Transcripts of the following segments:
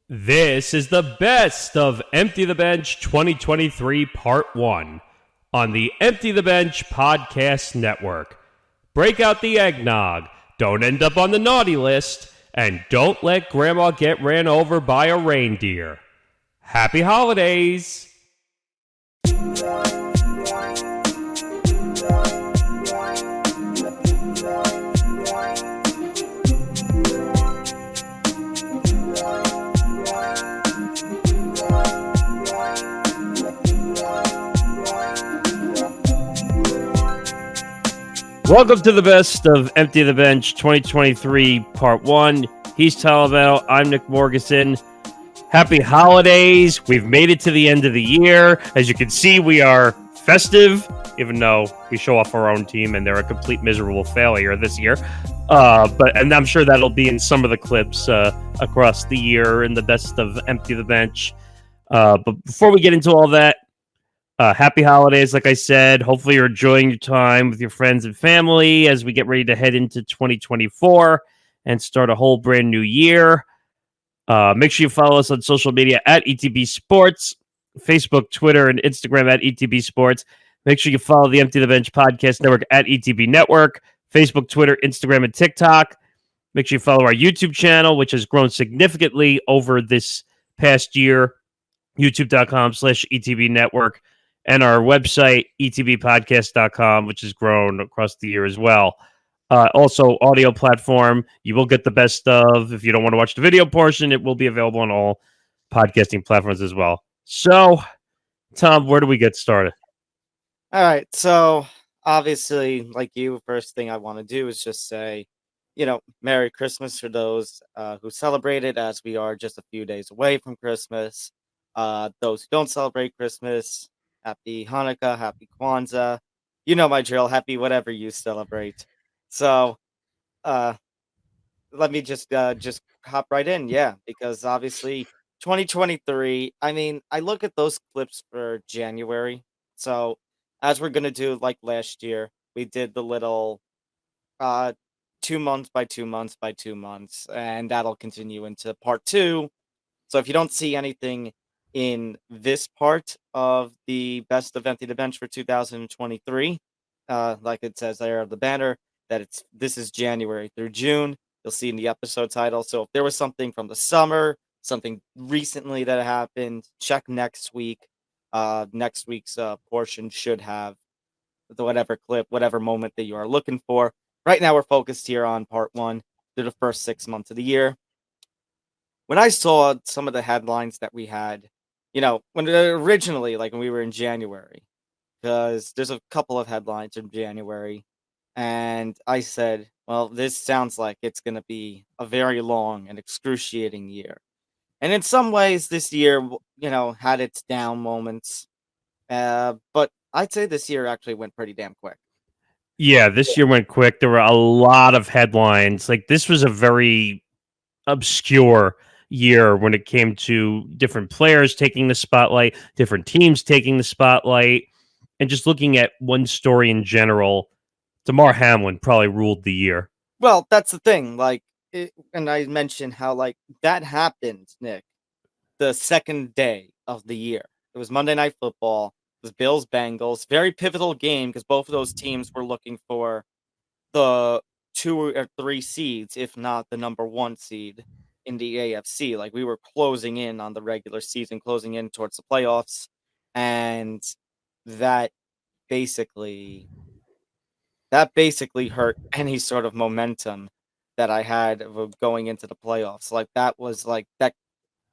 This is the best of Empty the Bench 2023 Part 1 on the Empty the Bench Podcast Network. Break out the eggnog, don't end up on the naughty list, and don't let Grandma get ran over by a reindeer. Happy holidays! Welcome to the best of Empty the Bench 2023 Part 1. He's Tom Albano. I'm Nick Morgasen. Happy holidays. We've made it to the end of the year. As you can see, we are festive, even though we show off our own team and they're a complete miserable failure this year. And I'm sure that'll be in some of the clips across the year in the best of Empty the Bench. But before we get into all that, happy holidays, like I said. Hopefully you're enjoying your time with your friends and family as we get ready to head into 2024 and start a whole brand new year. Make sure you follow us on social media at ETB Sports, Facebook, Twitter, and Instagram at ETB Sports. Make sure you follow the Empty the Bench Podcast Network at ETB Network, Facebook, Twitter, Instagram, and TikTok. Make sure you follow our YouTube channel, which has grown significantly over this past year, youtube.com/ETB Network. And our website, etbpodcast.com, which has grown across the year as well. Also, audio platform, you will get the best of. If you don't want to watch the video portion, it will be available on all podcasting platforms as well. So, Tom, where do we get started? All right. So, obviously, like you, first thing I want to do is just say, Merry Christmas for those who celebrate it, as we are just a few days away from Christmas. Those who don't celebrate Christmas, Happy Hanukkah, Happy Kwanzaa. You know my drill. Happy whatever you celebrate. So, let me just hop right in. Yeah, because obviously 2023. I mean, I look at those clips for January. So, as we're gonna do like last year, we did the little 2 months by 2 months by 2 months, and that'll continue into part two. So if you don't see anything in this part of the best of Empty the Bench for 2023, like it says there on the banner, that this is January through June. You'll see in the episode title. So if there was something from the summer, something recently that happened, check next week. Next week's portion should have the whatever clip, whatever moment that you are looking for. Right now, we're focused here on part one through the first 6 months of the year. When I saw some of the headlines that we had, when originally, like when we were in January, because there's a couple of headlines in January, and I said, well, this sounds like it's going to be a very long and excruciating year. And in some ways, this year, had its down moments. But I'd say this year actually went pretty damn quick. Yeah, this year went quick. There were a lot of headlines. Like, this was a very obscure year when it came to different players taking the spotlight, different teams taking the spotlight, and just looking at one story in general. Damar Hamlin probably ruled the year. Well, that's the thing. And I mentioned how that happened, Nick, the second day of the year. It was Monday Night Football. It was Bills Bengals. Very pivotal game because both of those teams were looking for the 2 or 3 seeds, if not the number 1 seed in the AFC. Like, we were closing in on the regular season, closing in towards the playoffs, and that basically hurt any sort of momentum that I had of going into the playoffs. Like, that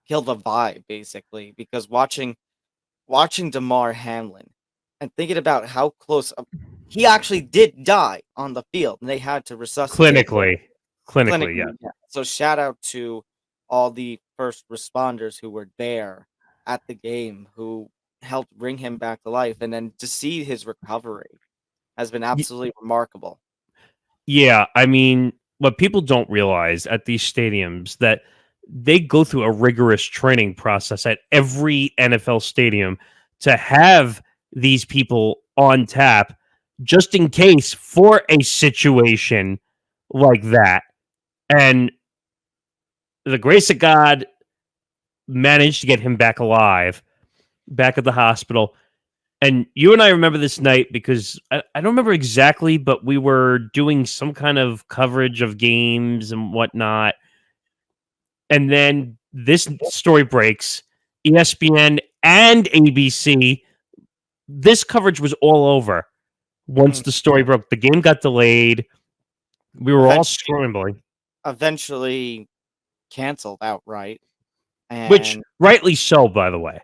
killed the vibe basically, because watching Damar Hamlin and thinking about how close he actually did die on the field, and they had to resuscitate clinically, yeah. So shout out to all the first responders who were there at the game, who helped bring him back to life, and then to see his recovery has been absolutely remarkable. Yeah, I mean, what people don't realize at these stadiums that they go through a rigorous training process at every NFL stadium to have these people on tap just in case for a situation like that. And the grace of God, managed to get him back alive, back at the hospital. And you and I remember this night because I don't remember exactly, but we were doing some kind of coverage of games and whatnot. And then this story breaks. ESPN and ABC, this coverage was all over once the story broke. The game got delayed. We were all scrambling. Eventually canceled outright. Which, rightly so, by the way.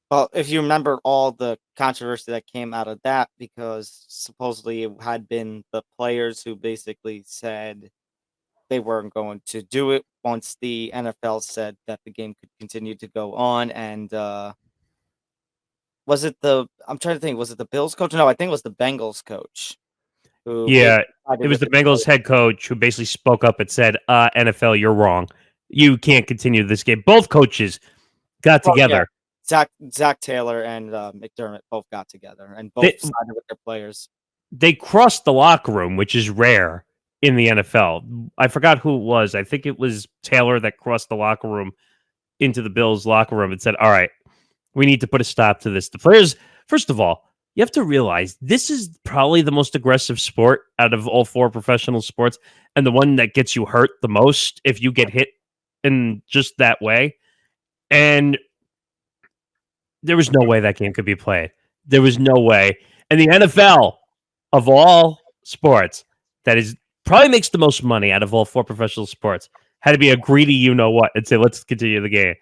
Well, if you remember all the controversy that came out of that, because supposedly it had been the players who basically said they weren't going to do it once the NFL said that the game could continue to go on. And was it I'm trying to think, was it the Bills coach? No, I think it was the Bengals coach. Yeah, it was the Bengals head coach who basically spoke up and said, NFL, you're wrong. You can't continue this game. Both coaches got together. Yeah. Zach Taylor and McDermott both got together and both sided with their players. They crossed the locker room, which is rare in the NFL. I forgot who it was. I think it was Taylor that crossed the locker room into the Bills locker room and said, all right, we need to put a stop to this. The players, first of all, you have to realize this is probably the most aggressive sport out of all four professional sports and the one that gets you hurt the most if you get hit in just that way. And there was no way that game could be played. There was no way. And the NFL, of all sports, that is probably makes the most money out of all four professional sports, had to be a greedy you-know-what and say, let's continue the game.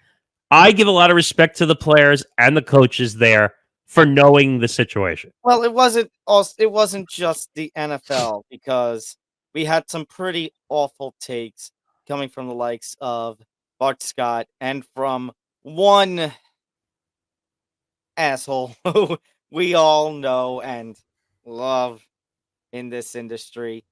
I give a lot of respect to the players and the coaches there for knowing the situation. Well, it wasn't just the NFL, because we had some pretty awful takes coming from the likes of Bart Scott and from one asshole who we all know and love in this industry.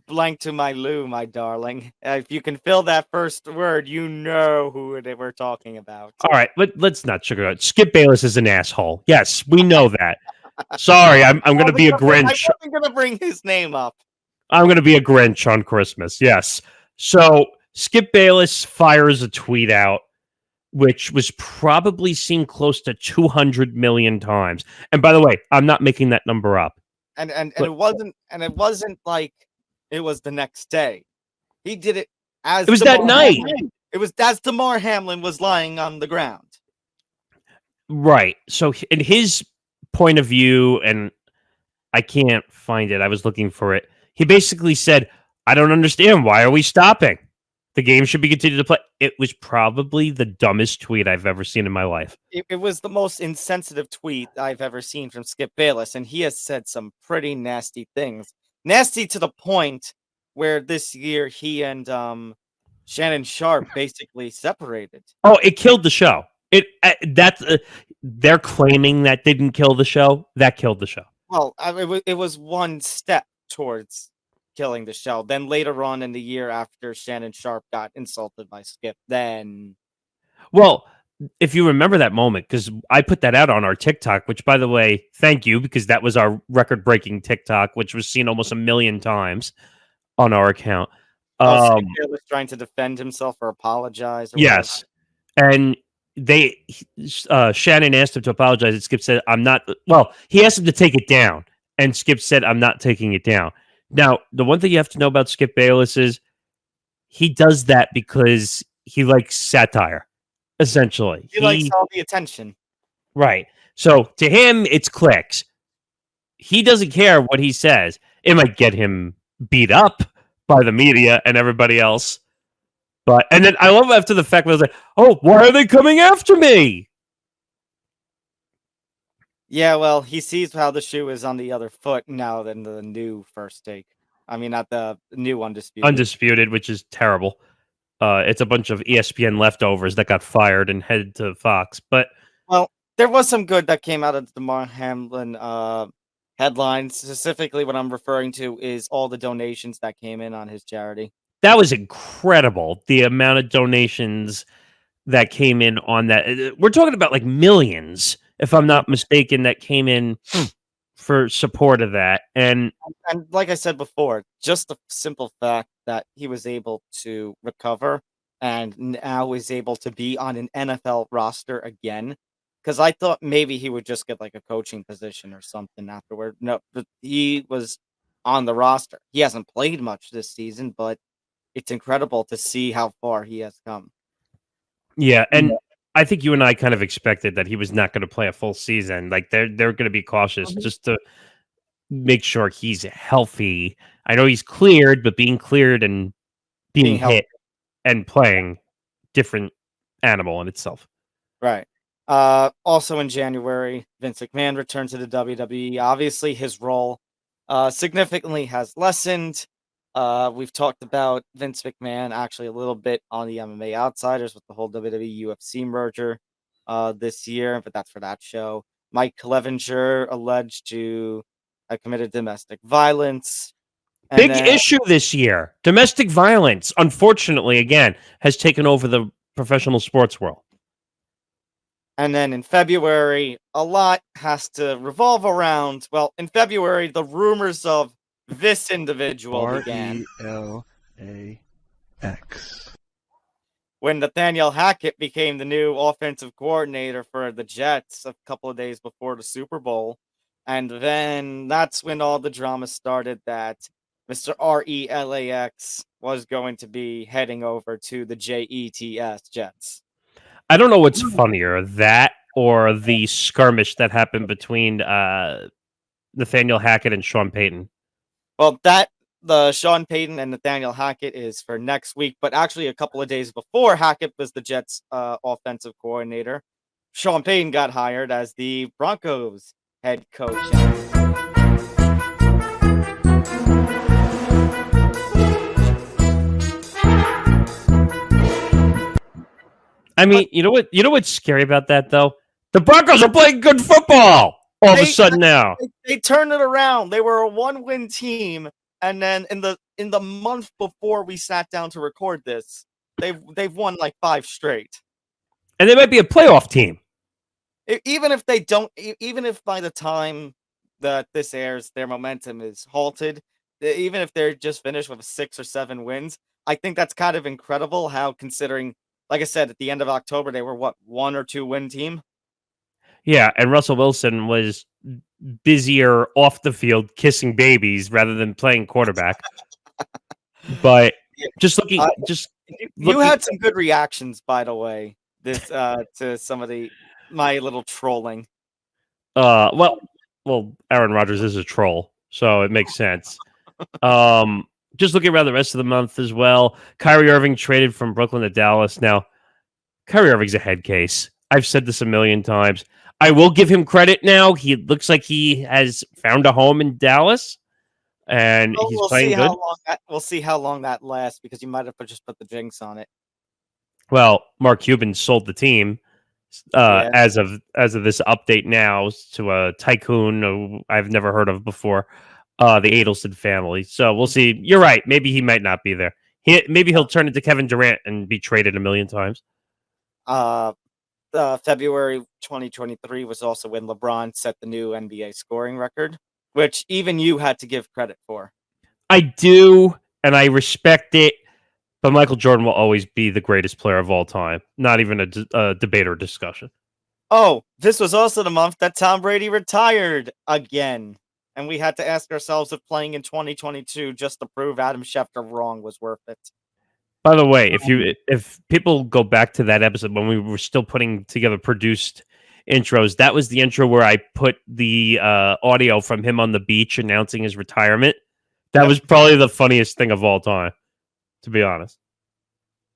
Blank to my Lou, my darling. If you can fill that first word, you know who we're talking about. All right, let's not sugarcoat. Skip Bayless is an asshole. Yes, we know that. Sorry, I'm going to be a Grinch. I wasn't going to bring his name up. I'm going to be a Grinch on Christmas. Yes. So Skip Bayless fires a tweet out, which was probably seen close to 200 million times. And by the way, I'm not making that number up. And it wasn't like it was the next day. He did it as it was that night. It was as Damar Hamlin was lying on the ground. Right. So in his point of view, and I can't find it. I was looking for it. He basically said, I don't understand. Why are we stopping? The game should be continued to play. It was probably the dumbest tweet I've ever seen in my life. It was the most insensitive tweet I've ever seen from Skip Bayless, and he has said some pretty nasty things. Nasty to the point where this year he and Shannon Sharp basically separated. Oh, it killed the show. They're claiming that didn't kill the show. That killed the show. Well, it was one step towards killing the show. Then later on in the year, after Shannon Sharp got insulted by Skip, then... Well, if you remember that moment, because I put that out on our TikTok, which, by the way, thank you, because that was our record-breaking TikTok, which was seen almost 1 million times on our account. Skip was trying to defend himself or apologize. Yes. And Shannon asked him to apologize, and Skip said, I'm not... Well, he asked him to take it down, and Skip said, I'm not taking it down. Now, the one thing you have to know about Skip Bayless is he does that because he likes satire, essentially. He likes all the attention. Right. So to him, it's clicks. He doesn't care what he says. It might get him beat up by the media and everybody else. And then I love after the fact, I was like, oh, why are they coming after me? Yeah, well, he sees how the shoe is on the other foot now than the new First Take. I mean, not the new Undisputed. Undisputed, which is terrible. It's a bunch of ESPN leftovers that got fired and headed to Fox. But well, there was some good that came out of the Damar Hamlin headline. Specifically, what I'm referring to is all the donations that came in on his charity. That was incredible. The amount of donations that came in on that. We're talking about like millions, if I'm not mistaken, that came in for support of that. And like I said before, just the simple fact that he was able to recover and now is able to be on an NFL roster again. Because I thought maybe he would just get like a coaching position or something afterward. No, but he was on the roster. He hasn't played much this season, but it's incredible to see how far he has come. Yeah, and I think you and I kind of expected that he was not going to play a full season. Like they're going to be cautious just to make sure he's healthy. I know he's cleared, but being cleared and being healthy. hit and playing, different animal in itself. Right. Also in January, Vince McMahon returned to the WWE. Obviously, his role significantly has lessened. We've talked about Vince McMahon actually a little bit on the MMA Outsiders with the whole WWE UFC merger this year, but that's for that show. Mike Clevenger alleged to have committed domestic violence. Big issue this year. Domestic violence, unfortunately, again, has taken over the professional sports world. And then in February, a lot has to revolve around, well, in February, the rumors of this individual began. RELAX. When Nathaniel Hackett became the new offensive coordinator for the Jets a couple of days before the Super Bowl. And then that's when all the drama started that Mr. RELAX was going to be heading over to the JETS Jets. I don't know what's funnier, that or the skirmish that happened between Nathaniel Hackett and Sean Payton. Well, the Sean Payton and Nathaniel Hackett is for next week, but actually a couple of days before Hackett was the Jets offensive coordinator, Sean Payton got hired as the Broncos head coach. I mean, you know what? You know what's scary about that, though? The Broncos are playing good football all of a sudden now. They turned it around. They were a 1-win team, and then in the month before we sat down to record this, they've won like 5 straight. And they might be a playoff team. Even if they don't, even if by the time that this airs, their momentum is halted, even if they're just finished with 6 or 7 wins, I think that's kind of incredible how, considering, like I said, at the end of October, they were, 1 or 2 win team? Yeah, and Russell Wilson was busier off the field kissing babies rather than playing quarterback. But just looking... You had some good reactions, by the way, this to some of my little trolling. Well, Aaron Rodgers is a troll, so it makes sense. Just looking around the rest of the month as well. Kyrie Irving traded from Brooklyn to Dallas. Now, Kyrie Irving's a head case. I've said this a million times. I will give him credit now. He looks like he has found a home in Dallas, and he's playing good. We'll see how long that lasts, because you might have just put the jinx on it. Well, Mark Cuban sold the team as of this update now to a tycoon who I've never heard of before, the Adelson family. So we'll see. You're right. Maybe he might not be there. Maybe he'll turn into Kevin Durant and be traded a million times. February 2023 was also when LeBron set the new NBA scoring record, which even you had to give credit for. I do, and I respect it, but Michael Jordan will always be the greatest player of all time. Not even a debate or discussion. Oh, this was also the month that Tom Brady retired again, and we had to ask ourselves if playing in 2022 just to prove Adam Schefter wrong was worth it. By the way, if people go back to that episode when we were still putting together produced intros, that was the intro where I put the audio from him on the beach announcing his retirement. That was probably the funniest thing of all time, to be honest.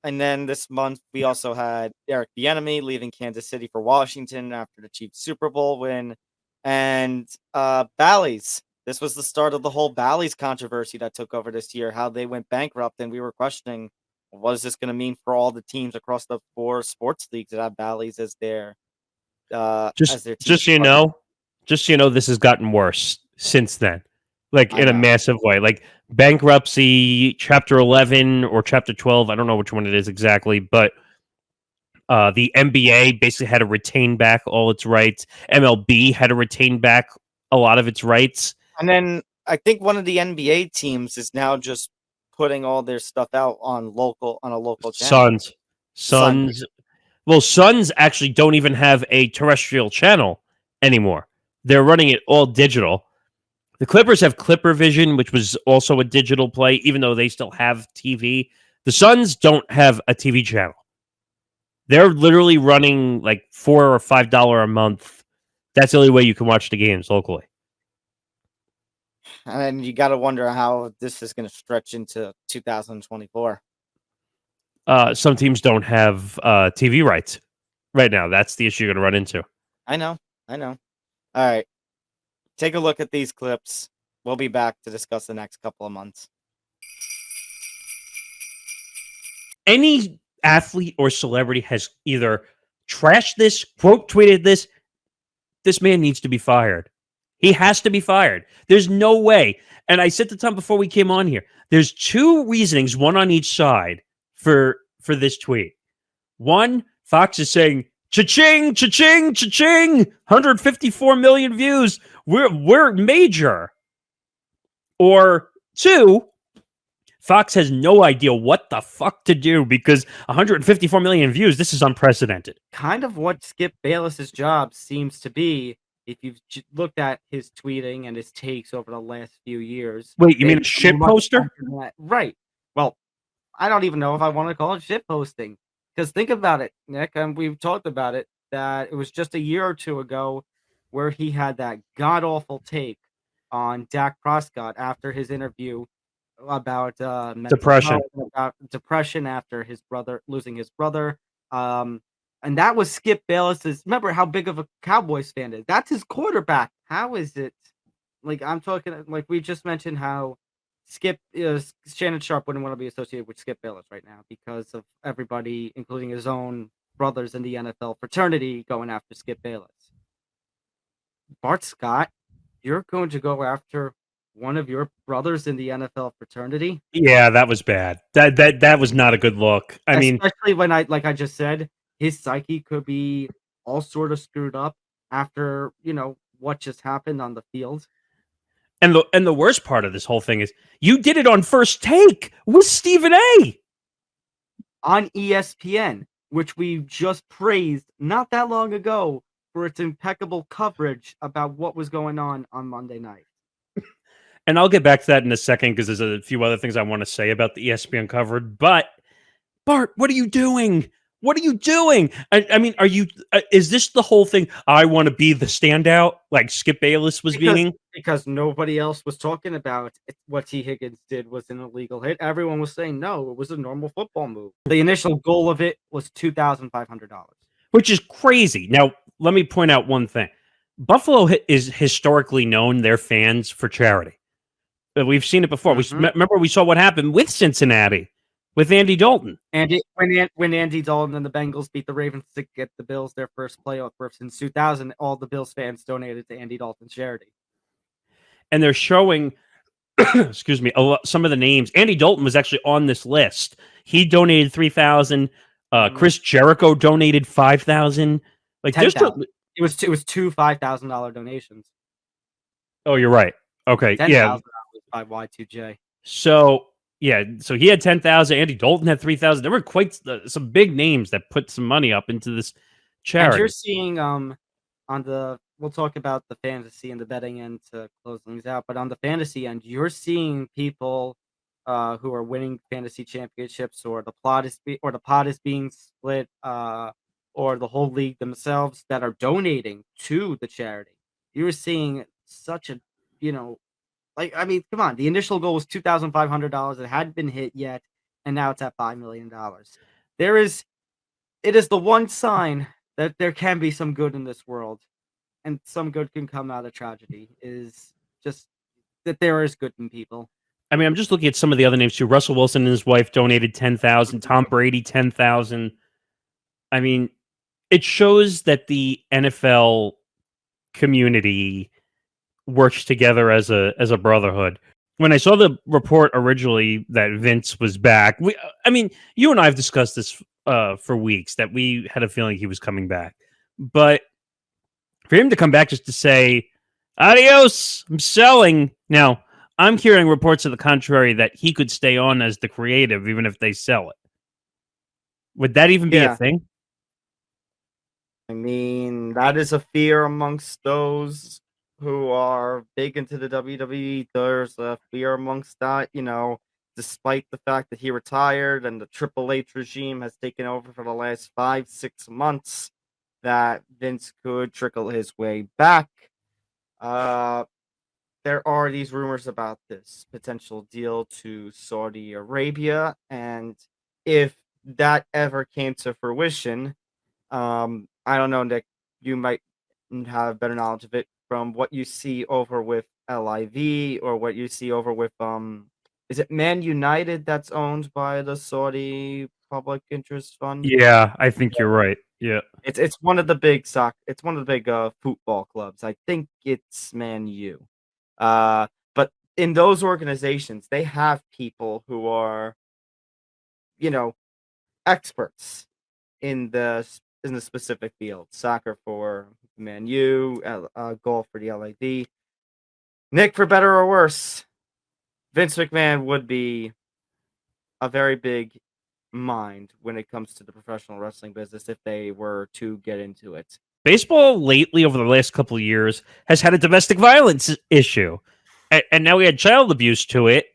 And then this month, we also had Eric Bieniemy leaving Kansas City for Washington after the Chiefs Super Bowl win. And Bally's. This was the start of the whole Bally's controversy that took over this year, how they went bankrupt, and we were questioning, what is this going to mean for all the teams across the 4 sports leagues that have Bally's as their just so you know, this has gotten worse since then, like in a massive way. Like bankruptcy, Chapter 11 or Chapter 12, I don't know which one it is exactly, but the NBA basically had to retain back all its rights. MLB had to retain back a lot of its rights. And then I think one of the NBA teams is now just putting all their stuff out on a local channel. Suns. Well, Suns actually don't even have a terrestrial channel anymore. They're running it all digital. The Clippers have Clipper Vision, which was also a digital play, even though they still have TV. The Suns don't have a TV channel. They're literally running like $4 or $5 a month. That's the only way you can watch the games locally. And you got to wonder how this is going to stretch into 2024. Some teams don't have TV rights right now. That's the issue you're going to run into. I know. All right. Take a look at these clips. We'll be back to discuss the next couple of months. Any athlete or celebrity has either trashed this, quote tweeted this. This man needs to be fired. He has to be fired. There's no way. And I said to Tom before we came on here, there's two reasonings, one on each side for this tweet. One, Fox is saying, cha-ching, cha-ching, cha-ching, 154 million views. We're major. Or two, Fox has no idea what the fuck to do because 154 million views, this is unprecedented. Kind of what Skip Bayless's job seems to be, if you've looked at his tweeting and his takes over the last few years. Wait, you mean a shit poster? Right. Well, I don't even know if I want to call it shit posting. Because think about it, Nick, and we've talked about it, that it was just a year or two ago where he had that god-awful take on Dak Prescott after his interview about depression. About depression after losing his brother. And that was Skip Bayless's. Remember how big of a Cowboys fan is. That's his quarterback. How is it? Like I'm talking, like we just mentioned how Shannon Sharp wouldn't want to be associated with Skip Bayless right now because of everybody, including his own brothers in the NFL fraternity, going after Skip Bayless. Bart Scott, you're going to go after one of your brothers in the NFL fraternity? Yeah, that was bad. That was not a good look. I mean, especially when like I just said, his psyche could be all sort of screwed up after, what just happened on the field. And the worst part of this whole thing is you did it on First Take with Stephen A. on ESPN, which we just praised not that long ago for its impeccable coverage about what was going on Monday night. And I'll get back to that in a second because there's a few other things I want to say about the ESPN coverage. But Bart, what are you doing? What are you doing? I mean, is this the whole thing? I want to be the standout like Skip Bayless was being? Because nobody else was talking about what T. Higgins did was an illegal hit. Everyone was saying, no, it was a normal football move. The initial goal of it was $2,500. Which is crazy. Now, let me point out one thing. Buffalo is historically known, their fans, for charity. We've seen it before. Mm-hmm. Remember, we saw what happened with Cincinnati. With Andy Dalton. When Andy Dalton and the Bengals beat the Ravens to get the Bills their first playoff berth since 2000, all the Bills fans donated to Andy Dalton's charity. And they're showing, excuse me, some of the names. Andy Dalton was actually on this list. He donated $3,000. Chris Jericho donated $5,000. Like there's it was two $5,000 donations. Oh, you're right. Okay, yeah. By Y2J. So. Yeah, so he had 10,000. Andy Dalton had 3,000. There were quite some big names that put some money up into this charity. And you're seeing we'll talk about the fantasy and the betting end to close things out, but on the fantasy end, you're seeing people who are winning fantasy championships, or the pot is being split, or the whole league themselves that are donating to the charity. You're seeing such a come on. The initial goal was $2,500. It hadn't been hit yet, and now it's at $5 million. It is the one sign that there can be some good in this world, and some good can come out of tragedy. Is just that there is good in people. I mean, I'm just looking at some of the other names too. Russell Wilson and his wife donated $10,000. Tom Brady $10,000. I mean, it shows that the NFL community works together as a brotherhood. When I saw the report originally that Vince was back, you and I have discussed this for weeks, that we had a feeling he was coming back. But for him to come back just to say, adios, I'm selling. Now, I'm hearing reports to the contrary that he could stay on as the creative even if they sell it. Would that even be a thing? I mean, that is a fear amongst those who are big into the WWE. There's a fear amongst that, despite the fact that he retired and the Triple H regime has taken over for the last 5-6 months, that Vince could trickle his way back. There are these rumors about this potential deal to Saudi Arabia, and if that ever came to fruition, I don't know, Nick, you might have better knowledge of it from what you see over with LIV or what you see over with is it Man United that's owned by the Saudi Public Interest Fund? Yeah, I think you're right. Yeah. It's one of the big football clubs. I think it's Man U. But in those organizations, they have people who are, experts in the specific field. Soccer for Man U, golf for the LAV. Nick, for better or worse, Vince McMahon would be a very big mind when it comes to the professional wrestling business if they were to get into it. Baseball lately, over the last couple of years, has had a domestic violence issue, and now we had child abuse to it.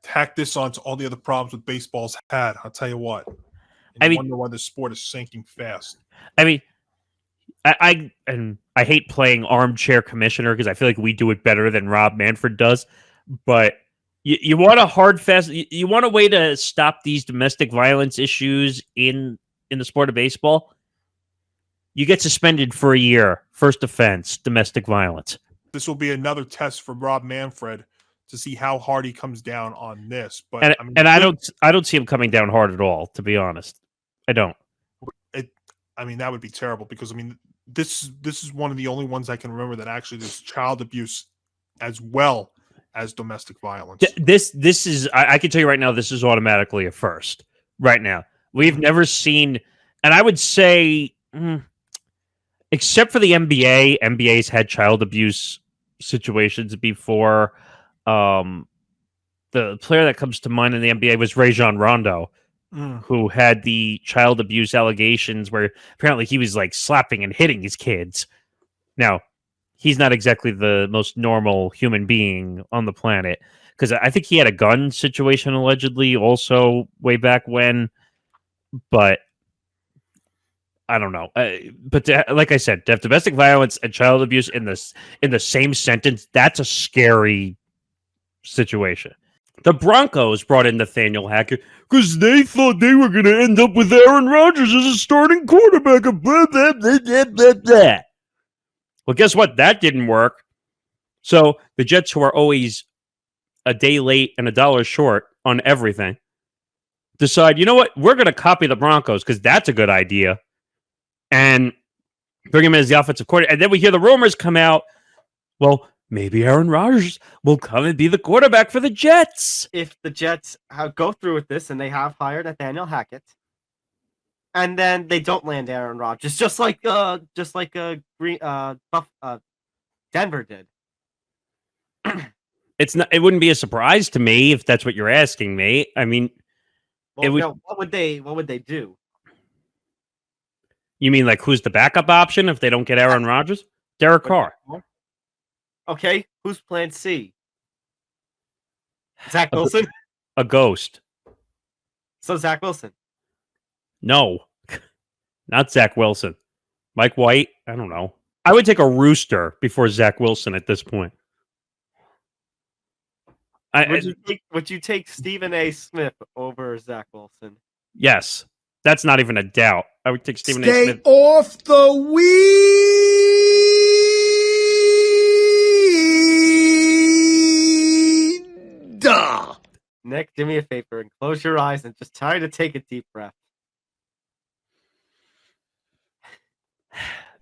Tack this on to all the other problems with baseball's had. I'll tell you what. I wonder why the sport is sinking fast. I mean, I hate playing armchair commissioner because I feel like we do it better than Rob Manfred does. But you want a hard, fast. You want a way to stop these domestic violence issues in the sport of baseball. You get suspended for a year. First offense, domestic violence. This will be another test for Rob Manfred to see how hard he comes down on this. But I don't see him coming down hard at all. To be honest, I don't. That would be terrible because this is one of the only ones I can remember that actually there's child abuse as well as domestic violence. This is I can tell you right now, this is automatically a first. Right now, we've never seen, and I would say, except for the NBA, NBA's had child abuse situations before. The player that comes to mind in the NBA was Rajon Rondo, who had the child abuse allegations where apparently he was like slapping and hitting his kids. Now, he's not exactly the most normal human being on the planet because I think he had a gun situation allegedly also way back when, but I don't know. Like I said, to have domestic violence and child abuse in the same sentence, that's a scary situation. The Broncos brought in Nathaniel Hackett because they thought they were going to end up with Aaron Rodgers as a starting quarterback. Well, guess what? That didn't work. So the Jets, who are always a day late and $1 short on everything, decide, you know what? We're going to copy the Broncos because that's a good idea. And bring him in as the offensive coordinator. And then we hear the rumors come out, well, maybe Aaron Rodgers will come and be the quarterback for the Jets. If the Jets go through with this and they have hired Nathaniel Hackett, and then they don't land Aaron Rodgers, just like Denver did. It wouldn't be a surprise to me if that's what you're asking me. I mean, what would they do? You mean like who's the backup option if they don't get Aaron Rodgers? Derek Carr. Okay, who's plan C? Zach Wilson? A ghost. So Zach Wilson. No, not Zach Wilson. Mike White? I don't know. I would take a rooster before Zach Wilson at this point. Would you take Stephen A. Smith over Zach Wilson? Yes. That's not even a doubt. I would take Stephen A. Smith. Stay off the weed. Duh. Nick, do me a favor and close your eyes and just try to take a deep breath.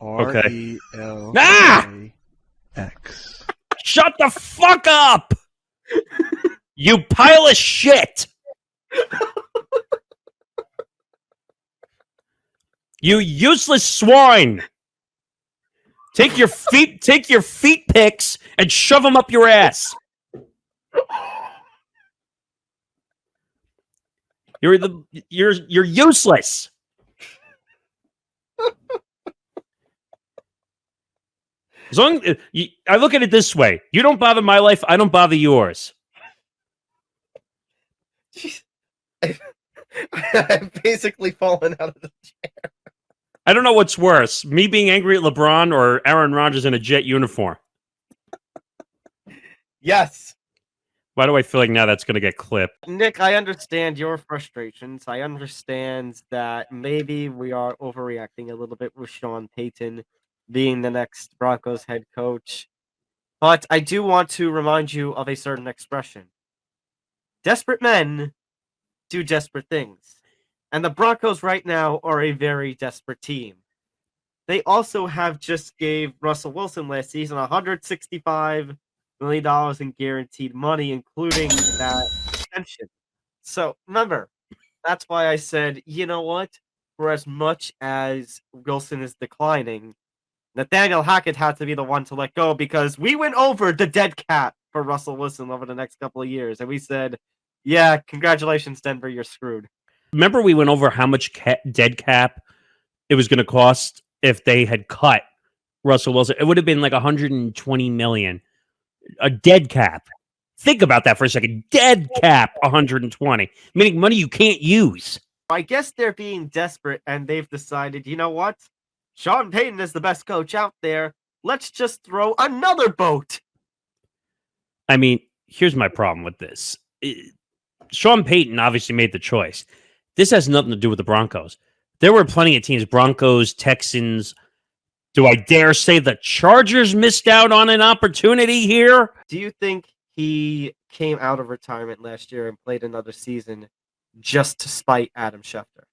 Okay. R-E-L-A-X. Shut the fuck up! You pile of shit! You useless swine! Take your feet picks and shove them up your ass. You're useless. As long I look at it this way, you don't bother my life, I don't bother yours. I've basically fallen out of the chair. I don't know what's worse, me being angry at LeBron or Aaron Rodgers in a Jet uniform. Yes. Why do I feel like now that's going to get clipped? Nick, I understand your frustrations. I understand that maybe we are overreacting a little bit with Sean Payton being the next Broncos head coach. But I do want to remind you of a certain expression. Desperate men do desperate things. And the Broncos right now are a very desperate team. They also have just gave Russell Wilson last season $165 million in guaranteed money, including that extension. So remember, that's why I said, you know what? For as much as Wilson is declining, Nathaniel Hackett had to be the one to let go because we went over the dead cap for Russell Wilson over the next couple of years. And we said, yeah, congratulations, Denver, you're screwed. Remember we went over how much dead cap it was going to cost if they had cut Russell Wilson? It would have been like $120 million. A dead cap. Think about that for a second. Dead cap, 120, meaning money you can't use. I guess they're being desperate and they've decided, you know what? Sean Payton is the best coach out there. Let's just throw another boat. I mean, here's my problem with this. Sean Payton obviously made the choice. This has nothing to do with the Broncos. There were plenty of teams, Broncos, Texans. Do I dare say the Chargers missed out on an opportunity here? Do you think he came out of retirement last year and played another season just to spite Adam Schefter?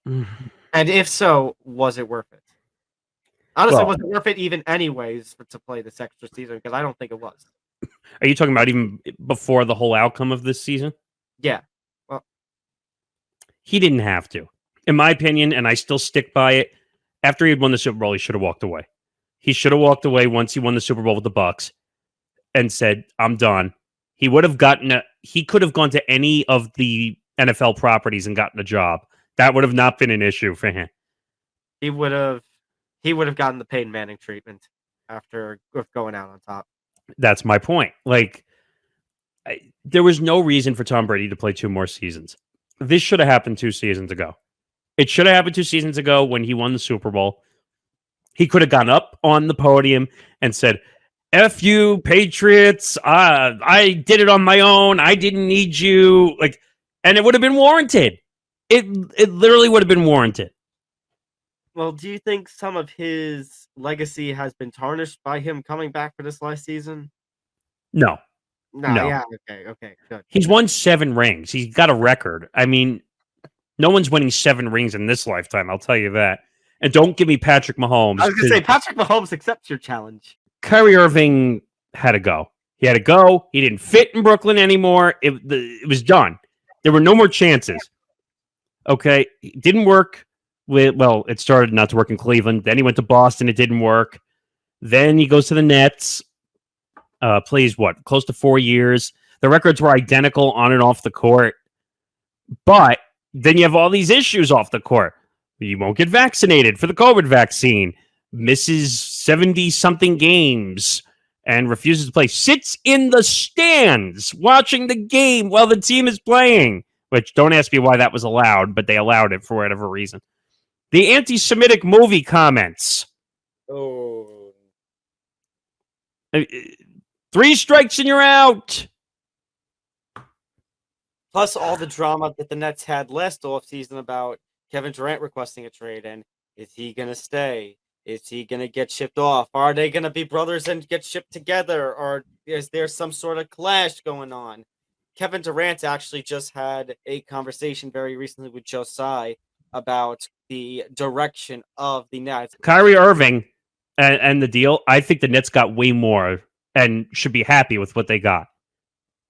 And if so, was it worth it? Honestly, was it worth it even anyways to play this extra season? Because I don't think it was. Are you talking about even before the whole outcome of this season? Yeah. Well, he didn't have to. In my opinion, and I still stick by it, after he had won the Super Bowl, he should have walked away. He should have walked away once he won the Super Bowl with the Bucs and said, I'm done. He would have he could have gone to any of the NFL properties and gotten a job. That would have not been an issue for him. He would have gotten the Peyton Manning treatment after going out on top. That's my point. Like, there was no reason for Tom Brady to play 2 more seasons. This should have happened 2 seasons ago. It should have happened 2 seasons ago when he won the Super Bowl. He could have gone up on the podium and said, F you, Patriots. I did it on my own. I didn't need you. And it would have been warranted. It literally would have been warranted. Well, do you think some of his legacy has been tarnished by him coming back for this last season? No. No. Yeah. Okay. Good. He's won 7 rings. He's got a record. I mean, no one's winning 7 rings in this lifetime. I'll tell you that. And don't give me Patrick Mahomes. I was going to say, Patrick Mahomes accepts your challenge. Kyrie Irving had to go. He had to go. He didn't fit in Brooklyn anymore. It was done. There were no more chances. Okay. It didn't work. It started not to work in Cleveland. Then he went to Boston. It didn't work. Then he goes to the Nets. Plays close to 4 years. The records were identical on and off the court. But then you have all these issues off the court. You won't get vaccinated for the COVID vaccine. Misses 70-something games and refuses to play. Sits in the stands watching the game while the team is playing. Which, don't ask me why that was allowed, but they allowed it for whatever reason. The anti-Semitic movie comments. Oh. 3 strikes and you're out. Plus all the drama that the Nets had last offseason about Kevin Durant requesting a trade. And is he going to stay? Is he going to get shipped off? Are they going to be brothers and get shipped together? Or is there some sort of clash going on? Kevin Durant actually just had a conversation very recently with Joe Tsai about the direction of the Nets. Kyrie Irving and the deal, I think the Nets got way more and should be happy with what they got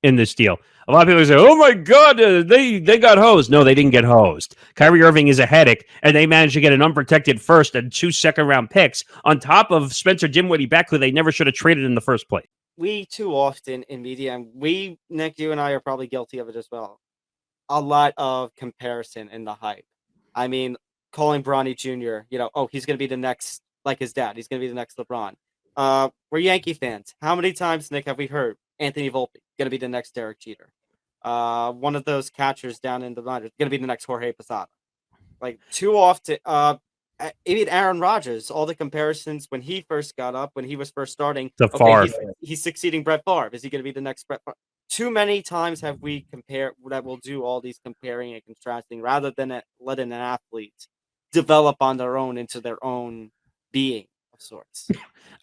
in this deal. A lot of people say, oh my God, they got hosed. No, they didn't get hosed. Kyrie Irving is a headache, and they managed to get an unprotected first and 2 second-round picks on top of Spencer Dinwiddie back, who they never should have traded in the first place. we too often in media, and Nick, you and I are probably guilty of it as well. A lot of comparison in the hype. I mean, calling Bronny Jr., oh, he's going to be the next, like his dad, he's going to be the next LeBron. We're Yankee fans. How many times, Nick, have we heard Anthony Volpe going to be the next Derek Jeter? One of those catchers down in the minors going to be the next Jorge Posada. Like, too often, even Aaron Rodgers, all the comparisons when he first got up, when he was first starting. He's succeeding Brett Favre. Is he going to be the next Brett Favre? Too many times have we compared that we'll do all these comparing and contrasting rather than letting an athlete develop on their own into their own being of sorts.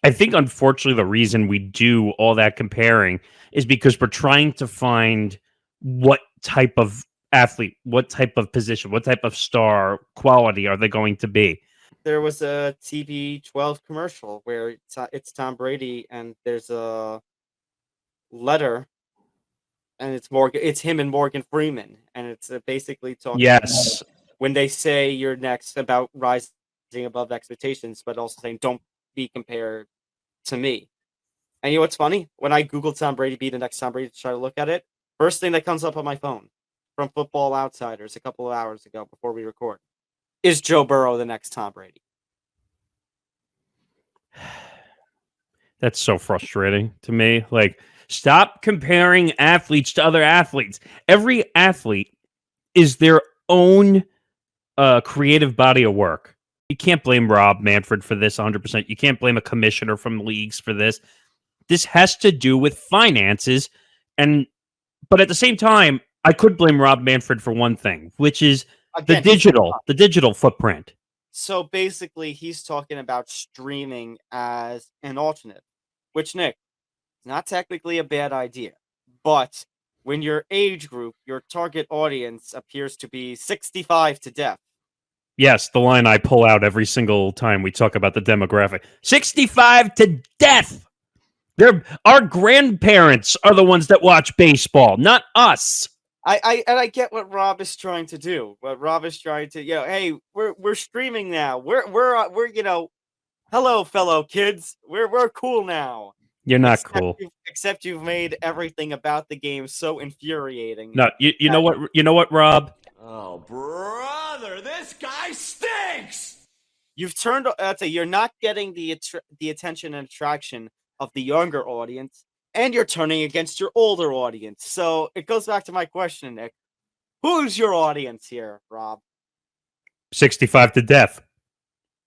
I think, unfortunately, the reason we do all that comparing is because we're trying to find what type of athlete, what type of position, what type of star quality are they going to be. There was a TB12 commercial where it's Tom Brady and there's a letter and it's him and Morgan Freeman, and it's basically talking Yes. about when they say you're next about rising above expectations, but also saying don't be compared to me. And you know what's funny? When I Googled Tom Brady be the next Tom Brady to try to look at it, first thing that comes up on my phone from Football Outsiders a couple of hours ago before we record is Joe Burrow the next Tom Brady. That's so frustrating to me. Like, stop comparing athletes to other athletes. Every athlete is their own creative body of work. You can't blame Rob Manfred for this 100%. You can't blame a commissioner from leagues for this. This has to do with finances. But at the same time, I could blame Rob Manfred for one thing, which is Again, the digital footprint. So basically, he's talking about streaming as an alternate, which, Nick, is not technically a bad idea. But when your age group, your target audience appears to be 65 to death. Yes, the line I pull out every single time we talk about the demographic. 65 to death! Our grandparents are the ones that watch baseball, not us. I get what Rob is trying to do. What Rob is trying to, hey, we're streaming now. We're hello, fellow kids. We're cool now. You're not cool. Except you've made everything about the game so infuriating. No, you know what? You know what, Rob? Oh, brother, this guy stinks! You've turned. You're not getting the attention and attraction of the younger audience, and you're turning against your older audience. So it goes back to my question, Nick. Who's your audience here, Rob? 65 to death.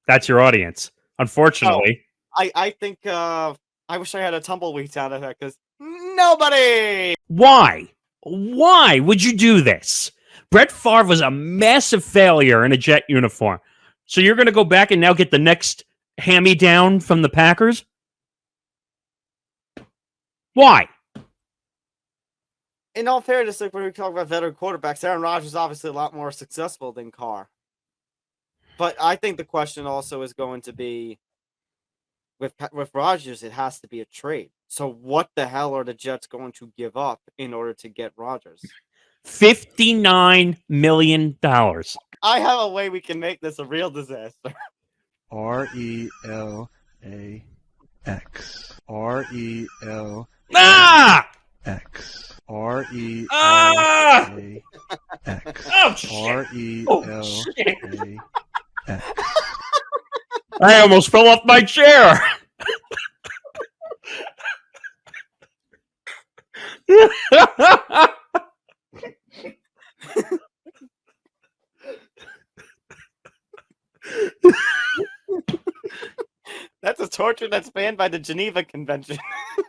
That's your audience. Unfortunately. I think I wish I had a tumbleweed sound effect because nobody. Why? Why would you do this? Brett Favre was a massive failure in a Jet uniform. So you're going to go back and now get the next hand-me-down from the Packers? Why? In all fairness, like when we talk about veteran quarterbacks, Aaron Rodgers is obviously a lot more successful than Carr. But I think the question also is going to be with Rodgers, it has to be a trade. So what the hell are the Jets going to give up in order to get Rodgers? $59 million. I have a way we can make this a real disaster. RELAX. RELAX. Ah! RELAX. Ah! Oh, shit. RELAX. I almost fell off my chair. That's a torture that's banned by the Geneva Convention.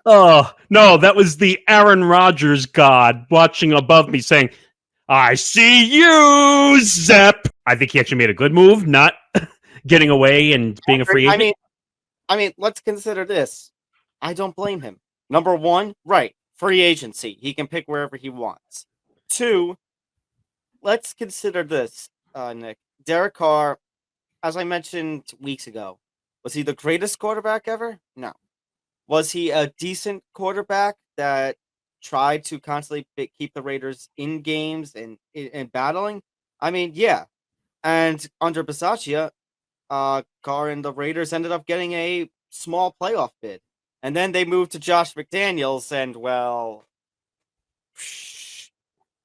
Oh, no, that was the Aaron Rodgers god watching above me saying, I see you, Zep. I think he actually made a good move, not getting away and being a free agent. I mean, let's consider this. I don't blame him. Number one, right, free agency. He can pick wherever he wants. Two, let's consider this, Nick. Derek Carr, as I mentioned weeks ago, was he the greatest quarterback ever? No. Was he a decent quarterback that tried to constantly keep the Raiders in games and battling? I mean, yeah. And under Bisaccia, Carr and the Raiders ended up getting a small playoff bid. And then they moved to Josh McDaniels, and well,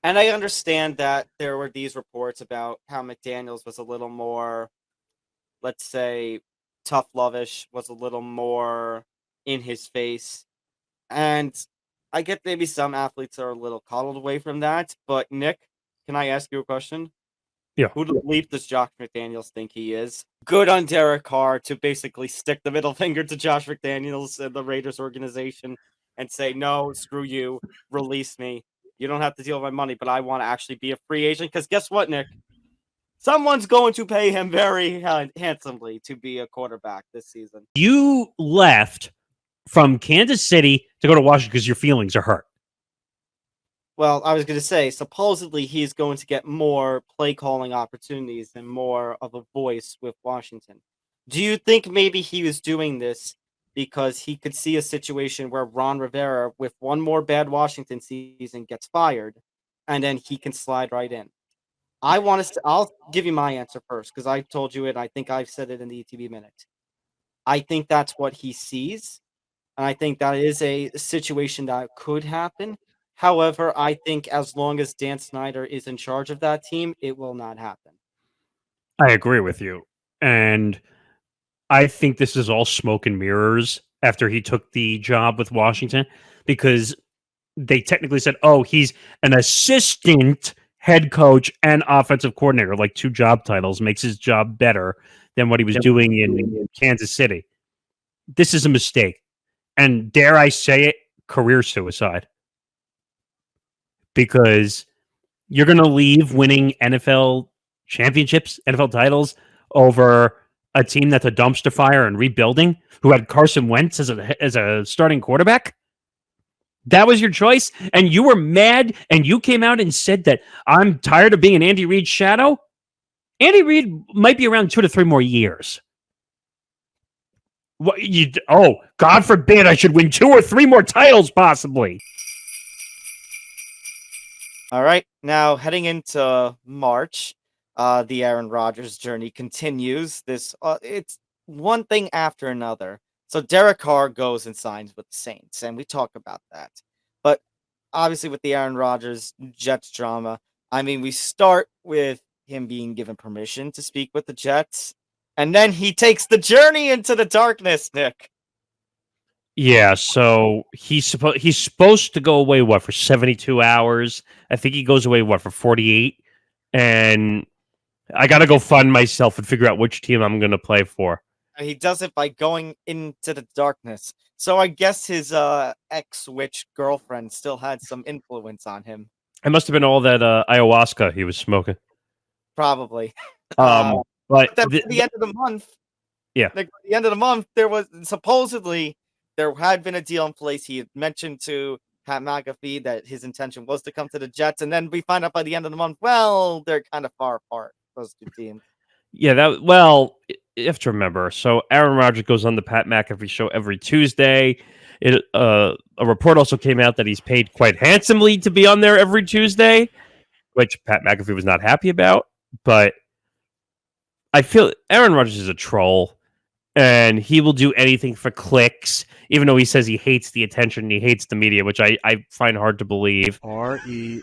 and I understand that there were these reports about how McDaniels was a little more, let's say, tough lovish, was a little more in his face. And I get maybe some athletes are a little coddled away from that. But Nick, can I ask you a question? Yeah. Who the bleep does Josh McDaniels think he is? Good on Derek Carr to basically stick the middle finger to Josh McDaniels and the Raiders organization and say, no, screw you, release me. You don't have to deal with my money, but I want to actually be a free agent. Because guess what, Nick? Someone's going to pay him very handsomely to be a quarterback this season. You left from Kansas City to go to Washington because your feelings are hurt. Well, I was going to say, supposedly he's going to get more play calling opportunities and more of a voice with Washington. Do you think maybe he was doing this because he could see a situation where Ron Rivera, with one more bad Washington season, gets fired, and then he can slide right in? I'll give you my answer first because I told you it. I think I've said it in the ETB Minute. I think that's what he sees, and I think that is a situation that could happen. However, I think as long as Dan Snyder is in charge of that team, it will not happen. I agree with you. And I think this is all smoke and mirrors after he took the job with Washington because they technically said, oh, he's an assistant head coach and offensive coordinator, like 2 job titles, makes his job better than what he was doing in Kansas City. This is a mistake. And dare I say it, career suicide. Because you're going to leave winning NFL championships, NFL titles over a team that's a dumpster fire and rebuilding who had Carson Wentz as a starting quarterback. That was your choice. And you were mad and you came out and said that I'm tired of being an Andy Reid shadow. Andy Reid might be around 2 to 3 more years. God forbid I should win 2 or 3 more titles possibly. All right, now heading into March, the Aaron Rodgers journey continues. It's one thing after another. So Derek Carr goes and signs with the Saints, and we talk about that. But obviously, with the Aaron Rodgers Jets drama, I mean, we start with him being given permission to speak with the Jets, and then he takes the journey into the darkness, Nick. Yeah, so he's supposed to go away for 72 hours. I think he goes away for 48, and I got to go fund myself and figure out which team I'm going to play for. He does it by going into the darkness. So I guess his ex-witch girlfriend still had some influence on him. It must have been all that ayahuasca he was smoking. Probably. But then at the end of the month, yeah, like at the end of the month, there was supposedly there had been a deal in place. He had mentioned to Pat McAfee that his intention was to come to the Jets, and then we find out by the end of the month, well, they're kind of far apart, those 2 teams. Yeah, you have to remember. So Aaron Rodgers goes on the Pat McAfee show every Tuesday. A report also came out that he's paid quite handsomely to be on there every Tuesday, which Pat McAfee was not happy about. But I feel Aaron Rodgers is a troll, and he will do anything for clicks, even though he says he hates the attention and he hates the media, which I find hard to believe. RELAX.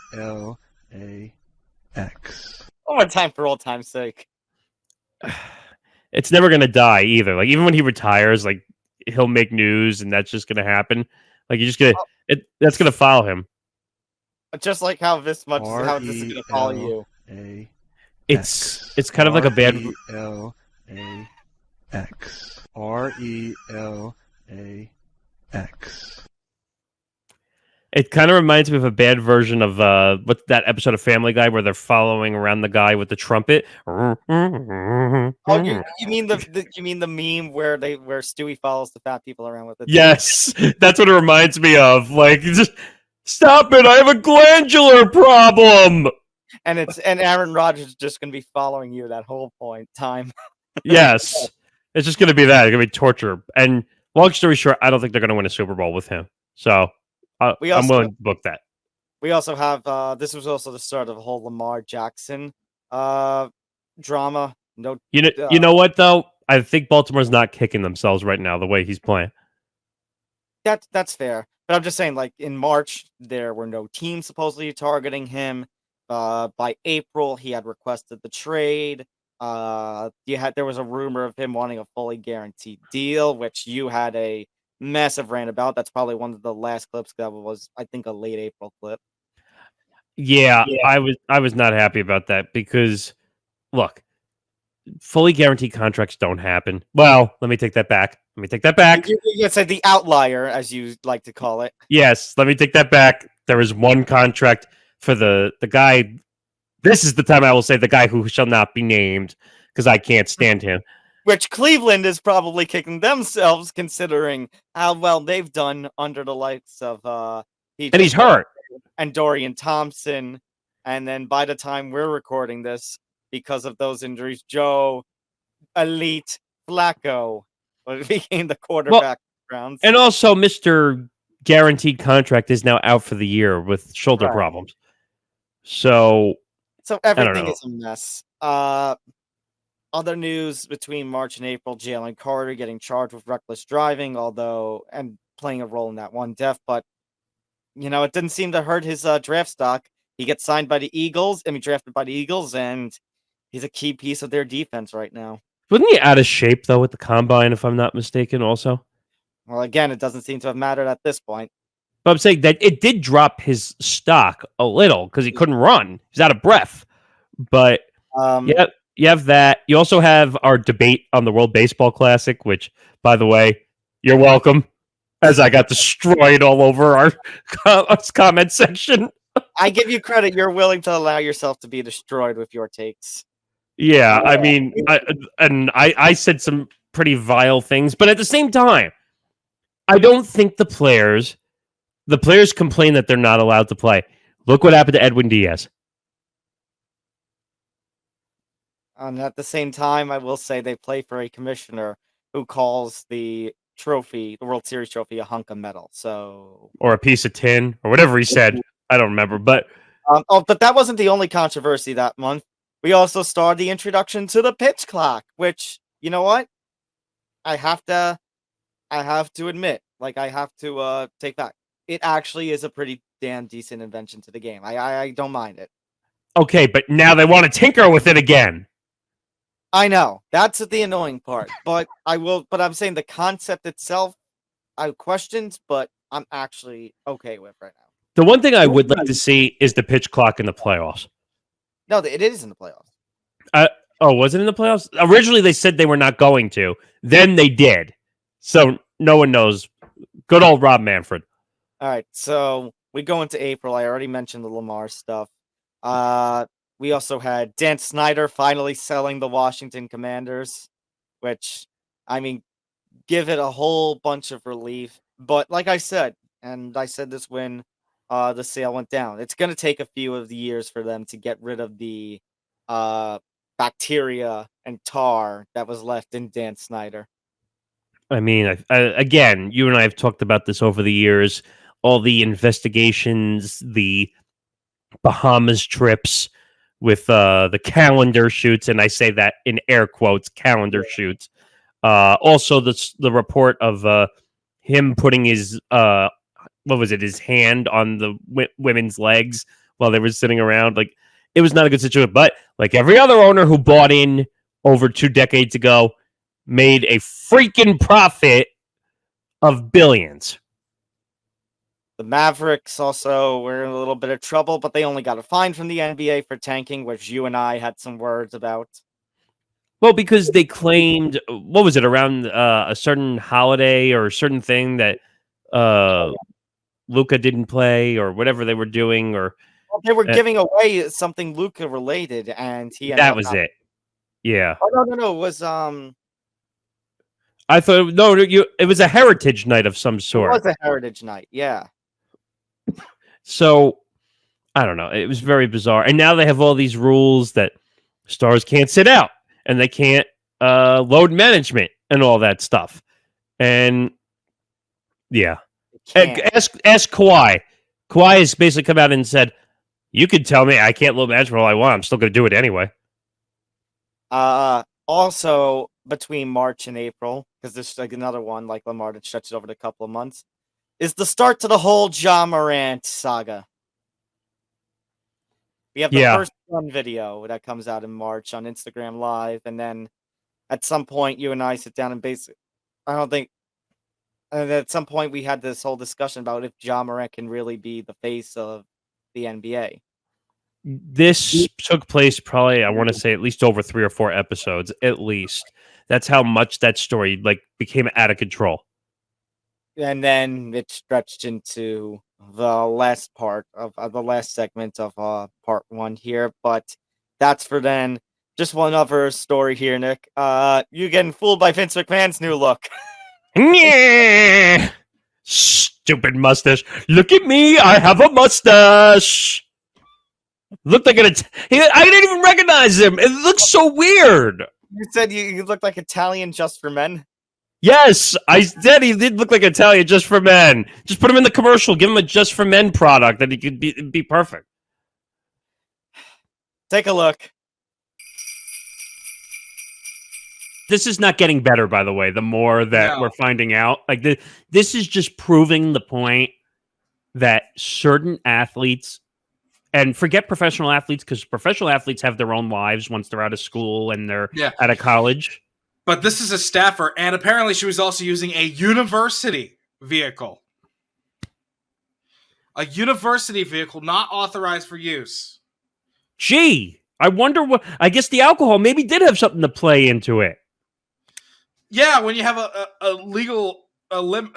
One more time for old time's sake. It's never going to die either. Like, even when he retires, like, he'll make news and that's just going to happen. Like, you're just going to, that's going to follow him. Just like how this is going to follow you. It's kind of like a bad. RELAX. It kind of reminds me of a bad version of what's that episode of Family Guy where they're following around the guy with the trumpet. Oh, you mean the meme where Stewie follows the fat people around with it? Yes, that's what it reminds me of. Like, just stop it! I have a glandular problem. And Aaron Rodgers is just going to be following you that whole time. Yes, it's just going to be that. It's going to be torture. And long story short, I don't think they're going to win a Super Bowl with him. So I'm willing to book that. We also have this was also the start of a whole Lamar Jackson drama. No, you know what though? I think Baltimore's not kicking themselves right now the way he's playing. that's fair. But I'm just saying, like in March, there were no teams supposedly targeting him. By April, he had requested the trade. There was a rumor of him wanting a fully guaranteed deal, which you had a massive rant about. That's probably one of the last clips that was, I think, a late April clip. Yeah, I was not happy about that because look, fully guaranteed contracts don't happen. Well, let me take that back. You said the outlier, as you like to call it. Yes, let me take that back. There is one contract for the guy. This is the time I will say the guy who shall not be named because I can't stand him. Which Cleveland is probably kicking themselves, considering how well they've done under the likes of And he's hurt. and Dorian Thompson. And then by the time we're recording this, because of those injuries, Joe Elite Flacco became the quarterback rounds. And also, Mr. Guaranteed Contract is now out for the year with shoulder Right. problems. So everything know. is a mess. Other news between March and April, Jalen Carter getting charged with reckless driving, and playing a role in that one death, but it didn't seem to hurt his draft stock. He gets signed by the Eagles, drafted by the Eagles, and he's a key piece of their defense right now. wasn't he out of shape though with the combine, if I'm not mistaken? Also, Well, again, it doesn't seem to have mattered at this point. but I'm saying that it did drop his stock a little because he couldn't run. He's out of breath. But yeah, you have that. You also have our debate on the World Baseball Classic, which, by the way, you're welcome. As I got destroyed all over our comment section. I give you credit. You're willing to allow yourself to be destroyed with your takes. Yeah, I mean, I said some pretty vile things, but at the same time, I don't think the players complain that they're not allowed to play. Look what happened to Edwin Diaz. And at the same time, I will say they play for a commissioner who calls the World Series trophy, a hunk of metal. So, Or a piece of tin, or whatever he said. I don't remember, but but that wasn't the only controversy that month. We also started the introduction to the pitch clock, which, you know what? I have to admit, I have to take back. It actually is a pretty damn decent invention to the game. I don't mind it. okay, but now they want to tinker with it again. I know that's the annoying part, but I'm saying the concept itself, I questioned, but I'm actually okay with right now. The one thing I would like to see is the pitch clock in the playoffs. No, it is in the playoffs. Oh, was it in the playoffs? Originally, they said they were not going to. Then they did. So no one knows. Good old Rob Manfred. All right, so we go into April. I already mentioned the Lamar stuff. We also had Dan Snyder finally selling the Washington Commanders, which, give it a whole bunch of relief. But like I said, and I said this when the sale went down, it's going to take a few of the years for them to get rid of the bacteria and tar that was left in Dan Snyder. I mean, again, you and I have talked about this over the years. All the investigations, the Bahamas trips with the calendar shoots, and I say that in air quotes, calendar shoots. Also, the report of him putting his his hand on the women's legs while they were sitting around. Like, it was not a good situation. But like every other owner who bought in over 2 decades ago, made a freaking profit of billions. The Mavericks also were in a little bit of trouble, but they only got a fine from the NBA for tanking, which you and I had some words about. Well, because they claimed, what was it, around a certain holiday or a certain thing that Luka didn't play or whatever they were doing, or they were giving away something Luka related, and that was it. Yeah. Oh no, it was I thought it was a heritage night of some sort. It was a heritage night, yeah. So I don't know. It was very bizarre, and now they have all these rules that stars can't sit out and they can't load management and all that stuff. And yeah, ask Kawhi. Kawhi has basically come out and said, "You could tell me I can't load management all I want. I'm still going to do it anyway." Also, between March and April, because this is like another one, like Lamar, that stretches over a couple of months. is the start to the whole Ja Morant saga. We have the first one video that comes out in March on Instagram Live, and then at some point you and I sit down and and at some point we had this whole discussion about if Ja Morant can really be the face of the NBA. This took place probably, I want to say, at least over 3 or 4 episodes, at least. That's how much that story became out of control. And then it stretched into the last part of the last segment of part 1 here, but that's for then. Just one other story here, Nick. You getting fooled by Vince McMahon's new look. Yeah. Stupid mustache. Look at me. I have a mustache. Looked like I didn't even recognize him. It looks so weird. You said you look like Italian just for men? Yes, I said he did look like Italian just for men. Just put him in the commercial. Give him a just for men product that he could be perfect. Take a look. This is not getting better, by the way, the more that we're finding out. This is just proving the point that certain athletes, and forget professional athletes, because professional athletes have their own lives once they're out of school and they're out of college. But this is a staffer, and apparently she was also using a university vehicle. A university vehicle not authorized for use. Gee, I wonder what... I guess the alcohol maybe did have something to play into it. Yeah, when you have a legal blood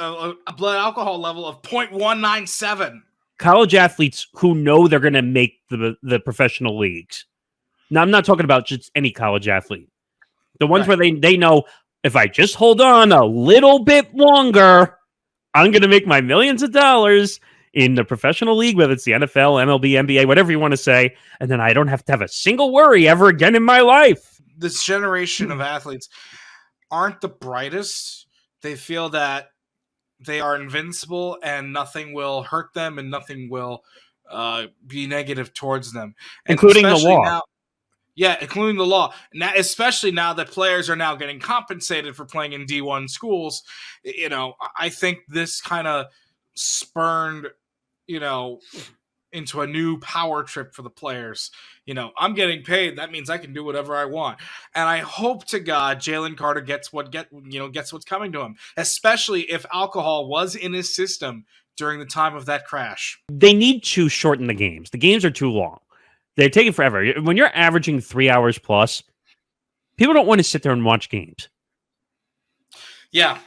alcohol level of 0.197. College athletes who know they're going to make the professional leagues. Now, I'm not talking about just any college athlete. The ones where they know, if I just hold on a little bit longer, I'm going to make my millions of dollars in the professional league, whether it's the NFL, MLB, NBA, whatever you want to say, and then I don't have to have a single worry ever again in my life. This generation of athletes aren't the brightest. They feel that they are invincible and nothing will hurt them and nothing will be negative towards them. And including the law. Including the law. Now, especially now that players are now getting compensated for playing in D1 schools, I think this kind of spurned, into a new power trip for the players. I'm getting paid. That means I can do whatever I want. And I hope to God Jalen Carter gets what's coming to him, especially if alcohol was in his system during the time of that crash. They need to shorten the games. The games are too long. They're taking forever. When you're averaging 3 hours plus, people don't want to sit there and watch games. Yeah.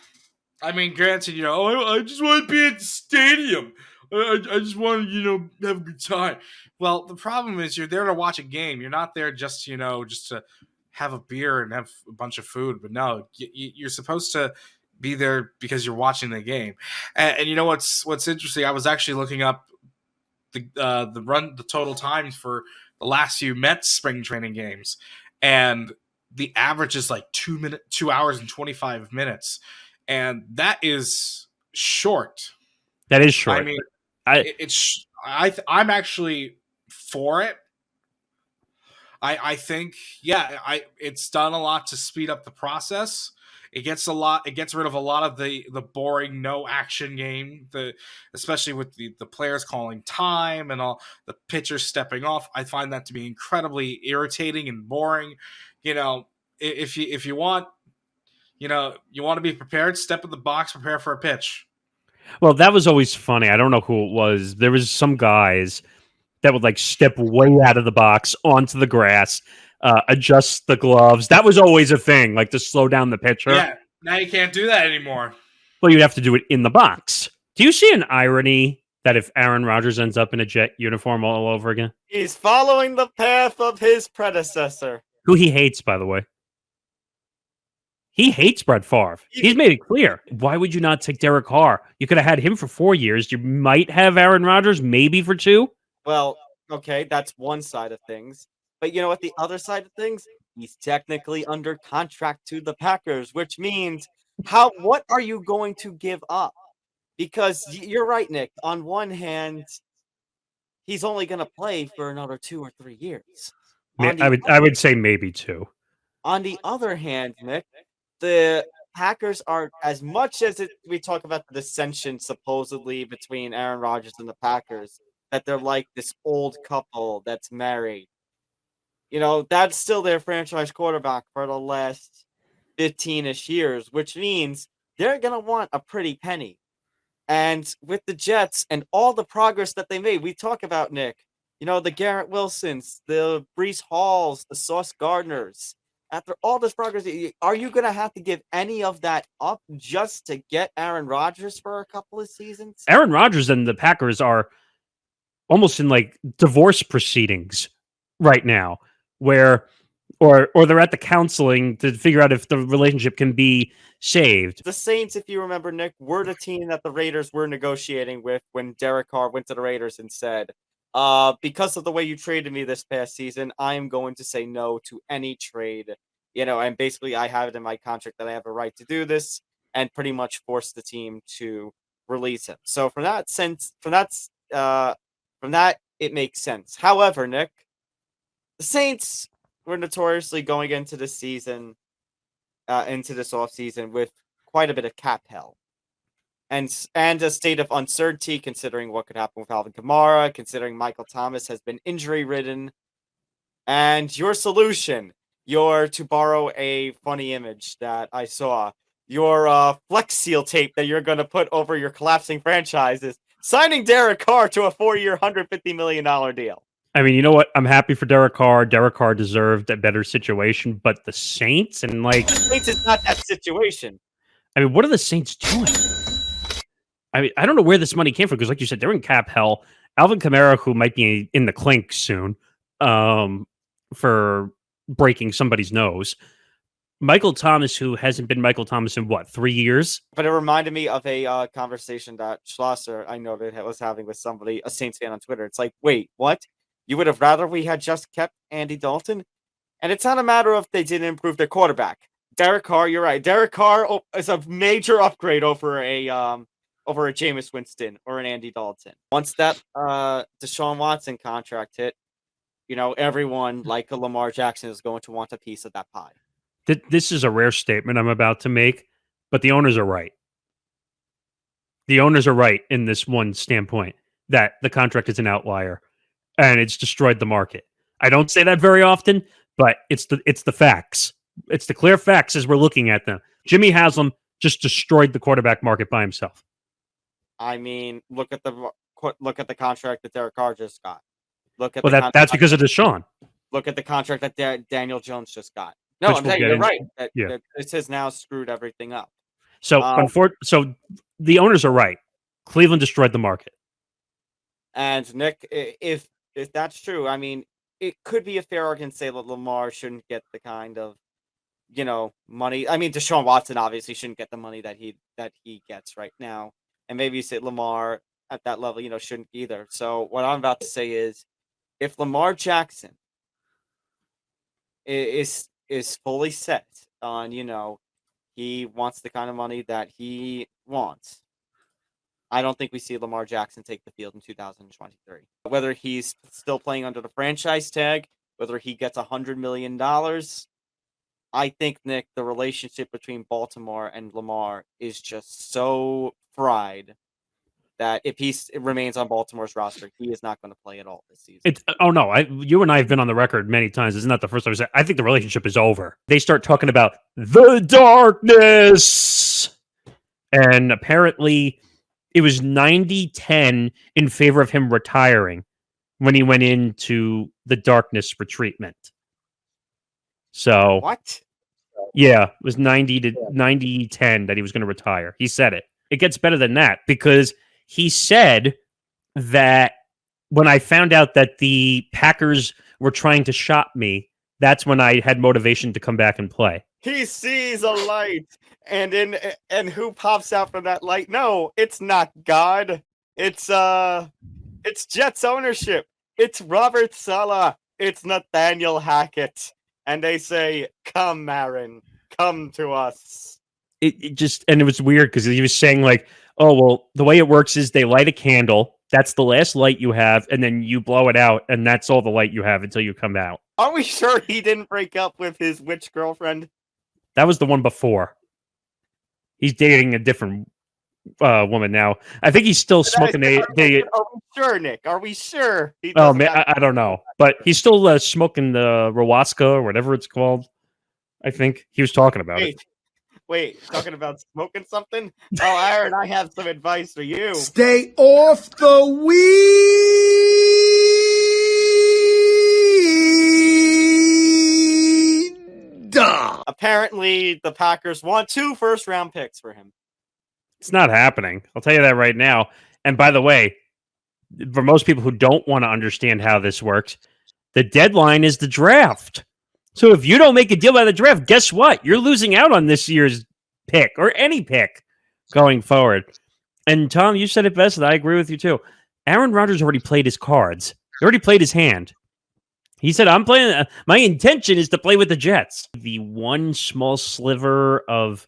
I mean, granted, I just want to be at the stadium. I just want to, have a good time. Well, the problem is you're there to watch a game. You're not there just to have a beer and have a bunch of food. But no, you're supposed to be there because you're watching the game. And you know what's interesting? I was actually looking up the total times for the last few Mets spring training games, and the average is like 2 hours and 25 minutes, and that is short. That is short. I mean, I'm actually for it. I think, it's done a lot to speed up the process. It gets rid of a lot of the boring no action game, especially with the players calling time and all the pitchers stepping off. I find that to be incredibly irritating and boring. If you want, you want to be prepared, step in the box, prepare for a pitch. Well, that was always funny. I don't know who it was. There was some guys that would step way out of the box onto the grass, adjust the gloves. That was always a thing, to slow down the pitcher. Yeah, now you can't do that anymore. Well, you'd have to do it in the box. Do you see an irony that if Aaron Rodgers ends up in a Jet uniform all over again? He's following the path of his predecessor. Who he hates, by the way. He hates Brett Favre. He's made it clear. Why would you not take Derek Carr? You could have had him for 4 years. You might have Aaron Rodgers maybe for 2. Well, okay, that's one side of things. But you know what? The other side of things, he's technically under contract to the Packers, which means what are you going to give up? Because you're right, Nick. On one hand, he's only going to play for another 2 or 3 years. I would say maybe 2. On the other hand, Nick, the Packers are, as much as we talk about the dissension supposedly between Aaron Rodgers and the Packers, that they're like this old couple that's married. That's still their franchise quarterback for the last 15-ish years, which means they're going to want a pretty penny. And with the Jets and all the progress that they made, we talk about, Nick, the Garrett Wilsons, the Brees Halls, the Sauce Gardners. After all this progress, are you going to have to give any of that up just to get Aaron Rodgers for a couple of seasons? Aaron Rodgers and the Packers are almost in like divorce proceedings right now, where or they're at the counseling to figure out if the relationship can be saved. The Saints, if you remember, Nick, were the team that the Raiders were negotiating with when Derek Carr went to the Raiders and said, because of the way you traded me this past season, I am going to say no to any trade. And basically I have it in my contract that I have a right to do this, and pretty much force the team to release him. So from that, it makes sense. However, Nick, the Saints were notoriously going into this season, into this offseason with quite a bit of cap hell. And a state of uncertainty, considering what could happen with Alvin Kamara, considering Michael Thomas has been injury-ridden. And your solution, to borrow a funny image that I saw, your Flex Seal tape that you're going to put over your collapsing franchise is signing Derek Carr to a 4-year, $150 million deal. I mean, you know what? I'm happy for Derek Carr. Derek Carr deserved a better situation, but the Saints and The Saints is not that situation. I mean, what are the Saints doing? I mean, I don't know where this money came from because, like you said, they're in cap hell. Alvin Kamara, who might be in the clink soon for breaking somebody's nose. Michael Thomas, who hasn't been Michael Thomas in, 3 years? But it reminded me of a conversation that Schlosser, I noted, was having with somebody, a Saints fan on Twitter. It's like, wait, what? You would have rather we had just kept Andy Dalton? And it's not a matter of they didn't improve their quarterback. Derek Carr, you're right. Derek Carr is a major upgrade over a Jameis Winston or an Andy Dalton. Once that Deshaun Watson contract hit, everyone like a Lamar Jackson is going to want a piece of that pie. This is a rare statement I'm about to make, but the owners are right. The owners are right in this one standpoint that the contract is an outlier and it's destroyed the market. I don't say that very often, but it's the facts. It's the clear facts as we're looking at them. Jimmy Haslam just destroyed the quarterback market by himself. I mean, look at the contract that Derek Carr just got. That's because of Deshaun. Look at the contract that Daniel Jones just got. No, I'm saying you're right. That this has now screwed everything up. So the owners are right. Cleveland destroyed the market. And Nick, if that's true, I mean, it could be a fair argument to say that Lamar shouldn't get the kind of, money. I mean, Deshaun Watson obviously shouldn't get the money that he gets right now. And maybe you say Lamar at that level, shouldn't either. So what I'm about to say is, if Lamar Jackson is fully set on, he wants the kind of money that he wants, I don't think we see Lamar Jackson take the field in 2023. Whether he's still playing under the franchise tag, whether he gets $100 million, I think, Nick, the relationship between Baltimore and Lamar is just so fried that if he remains on Baltimore's roster, he is not going to play at all this season. You and I have been on the record many times. It's not the first time I said, I think the relationship is over. They start talking about the darkness. And apparently it was 90-10 in favor of him retiring when he went into the darkness for treatment. So what? Yeah, it was 90-10 that he was going to retire. He said it. It gets better than that because he said that when I found out that the Packers were trying to shop me, that's when I had motivation to come back and play. He sees a light, and who pops out from that light? No, it's not God. It's Jets ownership. It's Robert Saleh. It's Nathaniel Hackett. And they say, "Come, Marin, come to us." It was weird because he was saying like, "Oh well, the way it works is they light a candle. That's the last light you have, and then you blow it out, and that's all the light you have until you come out." Are we sure he didn't break up with his witch girlfriend? That was the one before. He's dating a different woman now. I think he's still smoking the. Are we sure, Nick? Are we sure? He Oh doesn't man, have- I don't know, but he's still smoking the Rawaska or whatever it's called. I think he was talking about it. Wait, talking about smoking something? Oh, Aaron, I have some advice for you. Stay off the weed. Apparently, the Packers want 2 first-round picks for him. It's not happening. I'll tell you that right now. And by the way, for most people who don't want to understand how this works, the deadline is the draft. So if you don't make a deal by the draft, guess what? You're losing out on this year's pick or any pick going forward. And Tom, you said it best, and I agree with you too. Aaron Rodgers already played his cards. He already played his hand. He said, I'm playing. My intention is to play with the Jets. The one small sliver of,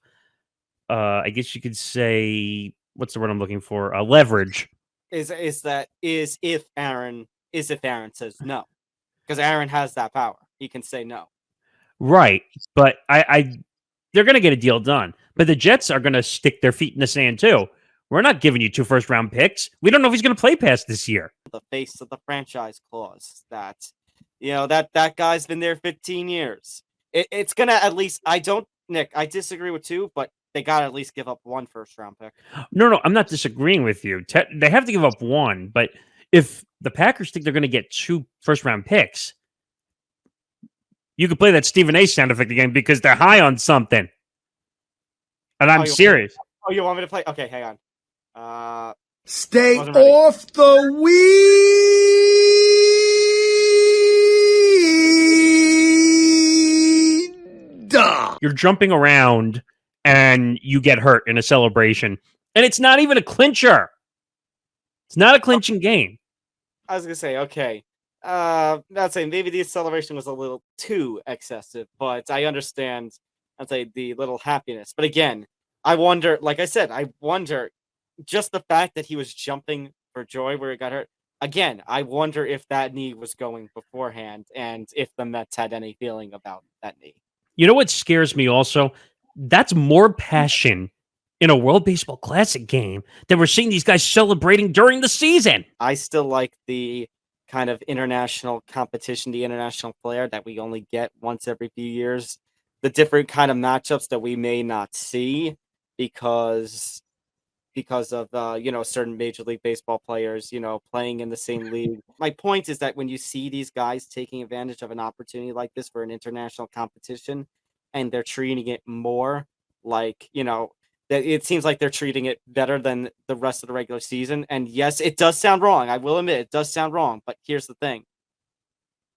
I guess you could say, what's the word I'm looking for? Leverage. Is if Aaron says no, because Aaron has that power. He can say no. Right. But they're going to get a deal done. But the Jets are going to stick their feet in the sand too. We're not giving you 2 first-round picks. We don't know if he's going to play past this year. The face of the franchise clause that, that guy's been there 15 years. It's going to at least, Nick, I disagree with 2, but they got to at least give up 1 first-round pick. No, I'm not disagreeing with you. They have to give up 1, but if the Packers think they're going to get 2 first-round picks, you could play that Stephen A. sound effect again because they're high on something. And I'm serious. You want me to play? Okay, hang on. Stay off the weed. You're jumping around and you get hurt in a celebration. And it's not even a clincher. It's not a clinching game. I was going to say, okay. Not saying maybe the acceleration was a little too excessive, but I understand, I'd say, the little happiness. But again, I wonder, like I said, just the fact that he was jumping for joy where he got hurt. Again, I wonder if that knee was going beforehand and if the Mets had any feeling about that knee. You know what scares me also? That's more passion in a World Baseball Classic game than we're seeing these guys celebrating during the season. I still like the kind of international competition, the international flair that we only get once every few years. The different kind of matchups that we may not see because of certain Major League Baseball players, playing in the same league. My point is that when you see these guys taking advantage of an opportunity like this for an international competition, and they're treating it more like, that it seems like they're treating it better than the rest of the regular season. And yes, it does sound wrong. I will admit it does sound wrong, but here's the thing.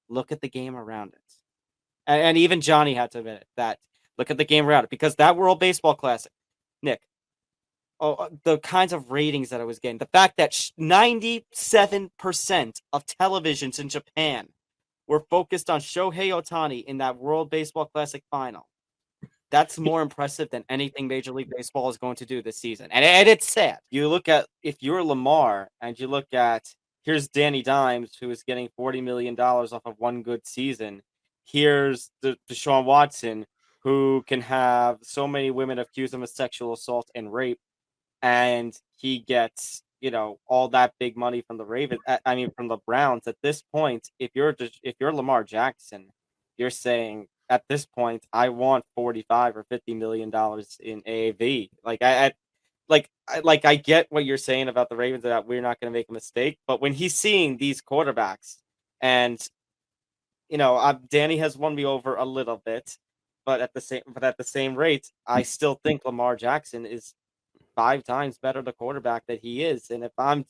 Look at the game around it. And even Johnny had to admit it, that look at the game around it, because that World Baseball Classic, Nick, the kinds of ratings that I was getting, the fact that 97% of televisions in Japan were focused on Shohei Ohtani in that World Baseball Classic final. That's more impressive than anything Major League Baseball is going to do this season. And it's sad. You look at, if you're Lamar and you look at, here's Danny Dimes, who is getting $40 million off of one good season. Here's Deshaun Watson, who can have so many women accuse him of sexual assault and rape. And he gets, all that big money from from the Browns. At this point, if you're Lamar Jackson, you're saying, at this point, I want $45 or $50 million in AAV. I get what you're saying about the Ravens, that we're not going to make a mistake. But when he's seeing these quarterbacks, and Danny has won me over a little bit, but at the same rate, I still think Lamar Jackson is 5 times better the quarterback that he is. And if I'm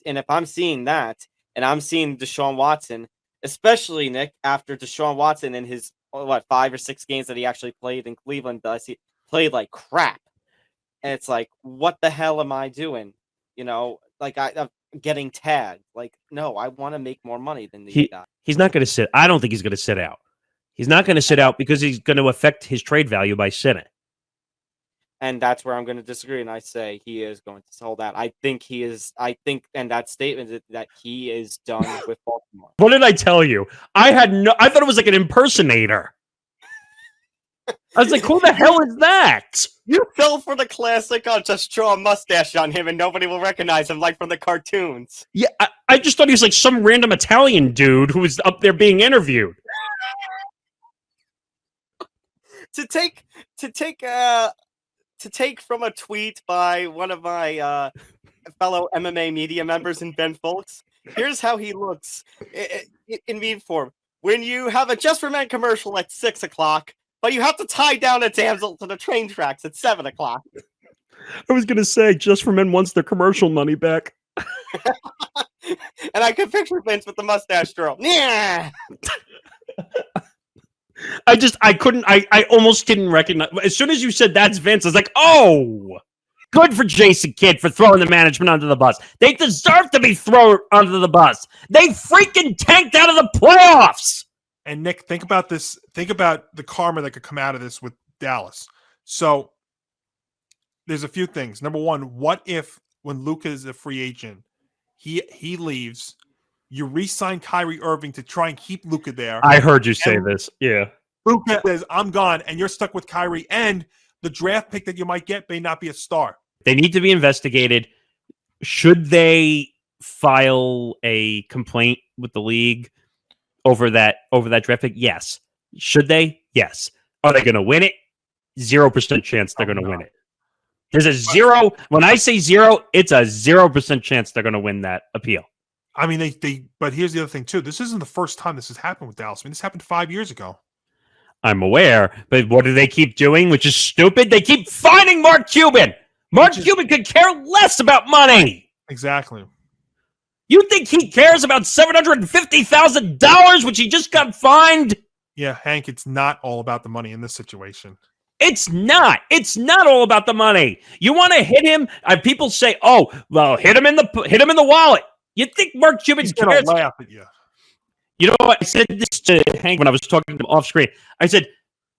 seeing that, and I'm seeing Deshaun Watson, especially Nick, after Deshaun Watson in his 5 or 6 games that he actually played in Cleveland, he played like crap. And it's like, what the hell am I doing? I'm getting tagged. No, I want to make more money than these guys. He's not going to sit. I don't think he's going to sit out. He's not going to sit out because he's going to affect his trade value by sitting. And that's where I'm going to disagree. And I say he is going to hold out. I think, and that statement that he is done with Baltimore. What did I tell you? I thought it was like an impersonator. I was like, who the hell is that? You fell for the classic, I'll just draw a mustache on him and nobody will recognize him like from the cartoons. Yeah, I just thought he was like some random Italian dude who was up there being interviewed. To take from a tweet by one of my fellow MMA media members in Ben Folks, here's how he looks in meme form. When you have a Just for Men commercial at 6 o'clock, but you have to tie down a damsel to the train tracks at 7 o'clock. I was going to say, Just for Men wants their commercial money back. And I could picture Vince with the mustache twirl. Yeah. I almost didn't recognize. As soon as you said that's Vince, I was like, oh, good for Jason Kidd for throwing the management under the bus. They deserve to be thrown under the bus. They freaking tanked out of the playoffs. And Nick, think about this. Think about the karma that could come out of this with Dallas. So there's a few things. Number one, what if when Luka is a free agent, he leaves, you re-sign Kyrie Irving to try and keep Luka there. I heard you say this. Yeah. Luka says, I'm gone, and you're stuck with Kyrie, and the draft pick that you might get may not be a star. They need to be investigated. Should they file a complaint with the league over that draft pick? Yes. Should they? Yes. Are they going to win it? 0% chance they're going to win it. There's a zero. When I say zero, it's a 0% chance they're going to win that appeal. I mean, but here's the other thing, too. This isn't the first time this has happened with Dallas. I mean, this happened 5 years ago. I'm aware, but what do they keep doing, which is stupid? They keep finding Mark Cuban. Mark Cuban could care less about money. Exactly. You think he cares about $750,000, which he just got fined? Yeah, Hank, it's not all about the money in this situation. It's not. It's not all about the money. You want to hit him? People say, "Oh, well, hit him in the wallet." You think Mark Cuban cares? Laugh at you. You know what? I said this to Hank when I was talking to him off screen. I said,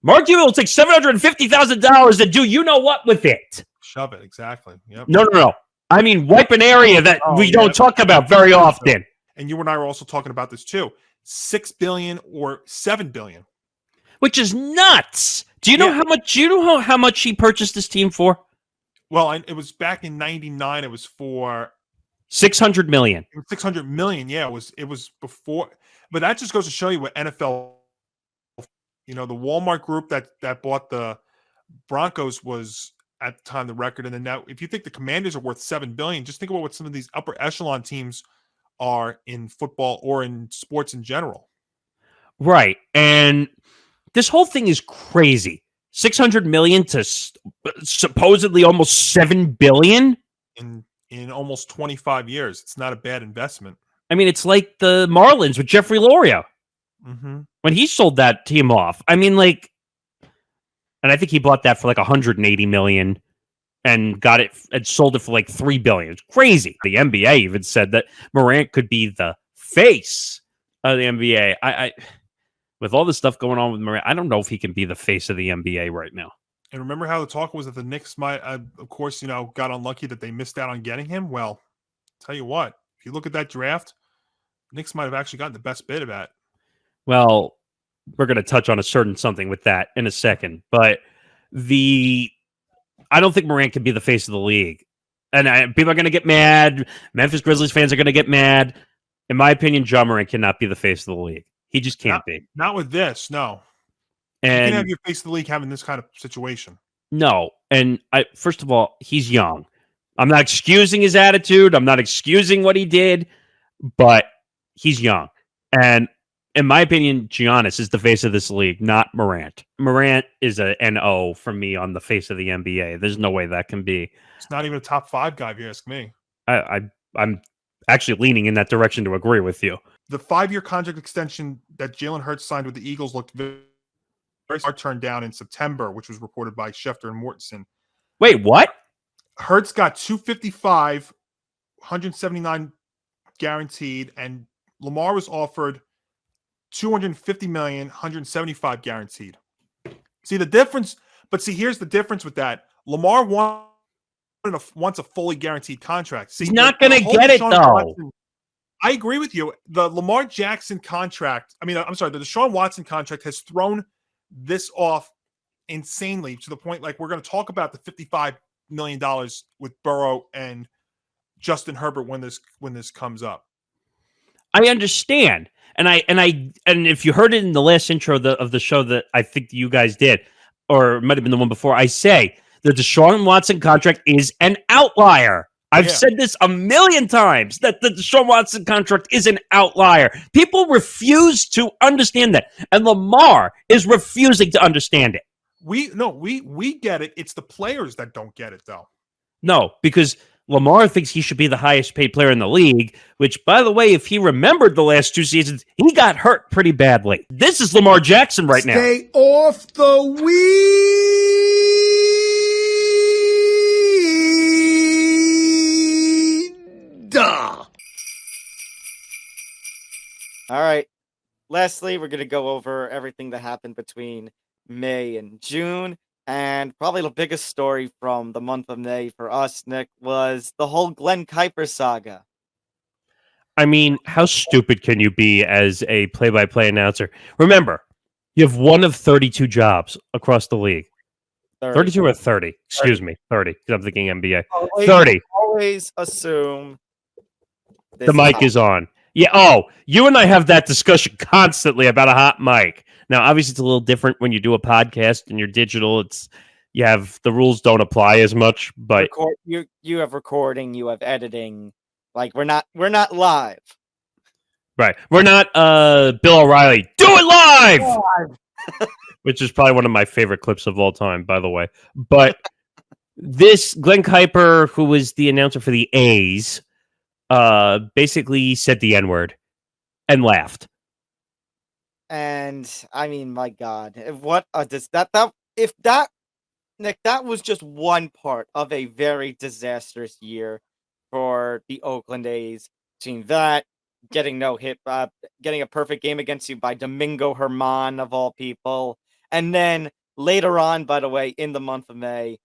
Mark Cuban will take $750,000 and do you know what with it? Shove it. Exactly. Yep. No. I mean, wipe an area that we don't talk about very often. And you and I were also talking about this too. $6 billion or $7 billion, which is nuts. Do you know how much? Do you know how much he purchased this team for? Well, it was back in '99. It was for $600 million. It was $600 million. Yeah, it was before. But that just goes to show you what NFL. You know, the Walmart group that bought the Broncos was at the time the record, and then now, if you think the Commanders are worth $7 billion, just think about what some of these upper echelon teams are in football or in sports in general. Right, and this whole thing is crazy. $600 million to supposedly almost $7 billion in almost 25 years. It's not a bad investment. I mean, it's like the Marlins with Jeffrey Loria when he sold that team off. I mean, like, and I think he bought that for like $180 million and got it and sold it for like $3 billion. It's crazy. The NBA even said that Morant could be the face of the NBA. I with all this stuff going on with Morant, I don't know if he can be the face of the NBA right now. And remember how the talk was that the Knicks might, of course, got unlucky that they missed out on getting him? Well, tell you what, if you look at that draft, Knicks might have actually gotten the best bit of that. Well, we're going to touch on a certain something with that in a second, but I don't think Morant can be the face of the league. And people are going to get mad. Memphis Grizzlies fans are going to get mad. In my opinion, Ja Morant cannot be the face of the league. He just can't be. Not with this, no. And you can't have your face of the league having this kind of situation. No. And first of all, he's young. I'm not excusing his attitude. I'm not excusing what he did, but he's young. And in my opinion, Giannis is the face of this league, not Morant. Morant is a NO for me on the face of the NBA. There's no way that can be. It's not even a top 5 guy, if you ask me. I'm actually leaning in that direction to agree with you. The 5-year contract extension that Jalen Hurts signed with the Eagles looked very hard turned down in September, which was reported by Schefter and Mortensen. Wait, what? Hurts got $255, $179 guaranteed, and Lamar was offered $250 million, $175 guaranteed. See the difference? But see, here's the difference with that. Lamar wants a fully guaranteed contract. See, he's not going to get it, though. I agree with you. The Lamar Jackson contract, the Deshaun Watson contract has thrown this off insanely to the point like we're going to talk about the $55 million with Burrow and Justin Herbert when this comes up. I understand. And if you heard it in the last intro of the show that I think you guys did, or it might have been the one before, I say the Deshaun Watson contract is an outlier. I've said this a million times that the Deshaun Watson contract is an outlier. People refuse to understand that. And Lamar is refusing to understand it. We get it. It's the players that don't get it, though. No, because Lamar thinks he should be the highest paid player in the league, which, by the way, if he remembered the last 2 seasons, he got hurt pretty badly. This is Lamar Jackson right now. Stay off the weed. All right. Lastly, we're going to go over everything that happened between May and June. And probably the biggest story from the month of May for us, Nick, was the whole Glenn Kuiper saga. I mean, how stupid can you be as a play-by-play announcer? Remember, you have one of 32 jobs across the league. 32 or 30? Excuse me, 30, because I'm thinking NBA. 30. Always assume The mic is on. Yeah, you and I have that discussion constantly about a hot mic. Now, obviously, it's a little different when you do a podcast and you're digital. The rules don't apply as much, but you have recording, you have editing. Like we're not live. Right. We're not Bill O'Reilly. Do it live! Which is probably one of my favorite clips of all time, by the way. But this Glenn Kuiper, who was the announcer for the A's, basically said the N-word and laughed. And I mean, my God, Nick, that was just one part of a very disastrous year for the Oakland A's. Between that, getting no hit, getting a perfect game against you by Domingo Germán of all people, and then later on, by the way, in the month of May,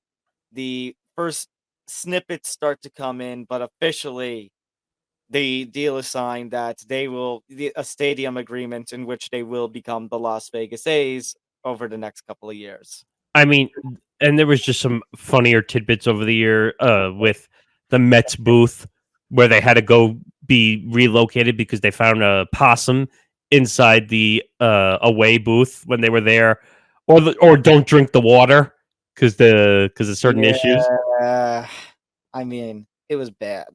the first snippets start to come in, but officially the deal is signed that a stadium agreement in which they will become the Las Vegas A's over the next couple of years. I mean, and there was just some funnier tidbits over the year with the Mets booth where they had to go be relocated because they found a possum inside the away booth when they were there, or don't drink the water because of certain issues. I mean, it was bad.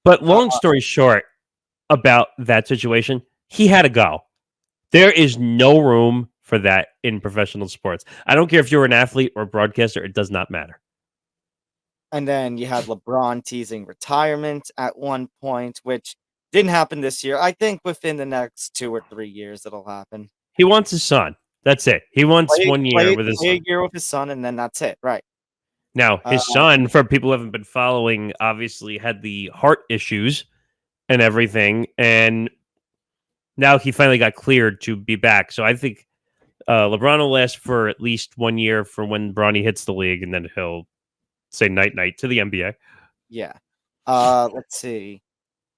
But long story short about that situation, he had to go. There is no room for that in professional sports. I don't care if you're an athlete or a broadcaster. It does not matter. And then you had LeBron teasing retirement at one point, which didn't happen this year. I think within the next 2 or 3 years, it'll happen. He wants his son. That's it. He wants 1 year with his son. 1 year with his son, and then that's it. Right. Now, his son, for people who haven't been following, obviously had the heart issues and everything. And now he finally got cleared to be back. So I think LeBron will last for at least 1 year for when Bronny hits the league, and then he'll say night-night to the NBA. Yeah. Let's see.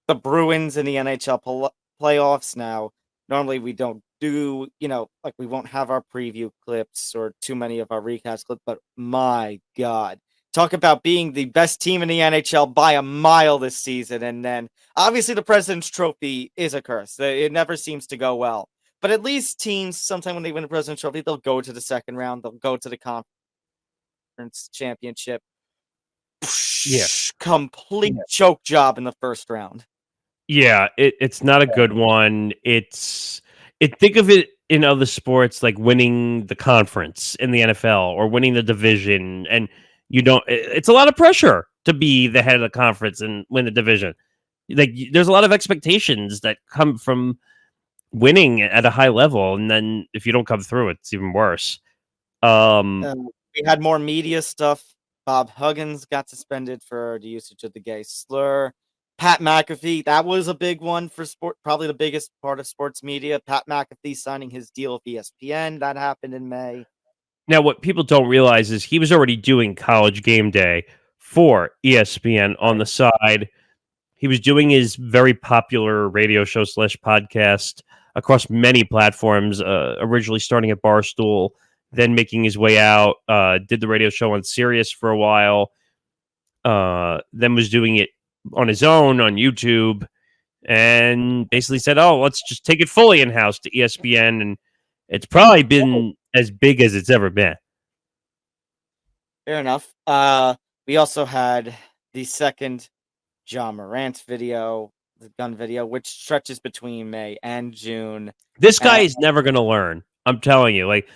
The Bruins in the NHL playoffs now. Normally we don't do, like we won't have our preview clips or too many of our recast clips, but my God. Talk about being the best team in the NHL by a mile this season. And then obviously the President's Trophy is a curse. It never seems to go well. But at least teams, sometime when they win the President's Trophy, they'll go to the second round. They'll go to the conference championship. Yeah. Complete choke job in the first round. Yeah, it's not a good one. Think of it in other sports like winning the conference in the NFL or winning the division, and it's a lot of pressure to be the head of the conference and win the division. Like there's a lot of expectations that come from winning at a high level, and then if you don't come through, it's even worse. We had more media stuff. Bob Huggins got suspended for the usage of the gay slur. Pat McAfee, that was a big one for sport, probably the biggest part of sports media. Pat McAfee signing his deal with ESPN. That happened in May. Now, what people don't realize is he was already doing College Game Day for ESPN on the side. He was doing his very popular radio show / podcast across many platforms, originally starting at Barstool then making his way out. Did the radio show on Sirius for a while. Then was doing it on his own on YouTube, and basically said, "Oh, let's just take it fully in house to ESPN," and it's probably been as big as it's ever been. Fair enough. We also had the second John Morant video, the gun video, which stretches between May and June. This guy is never going to learn. I'm telling you, like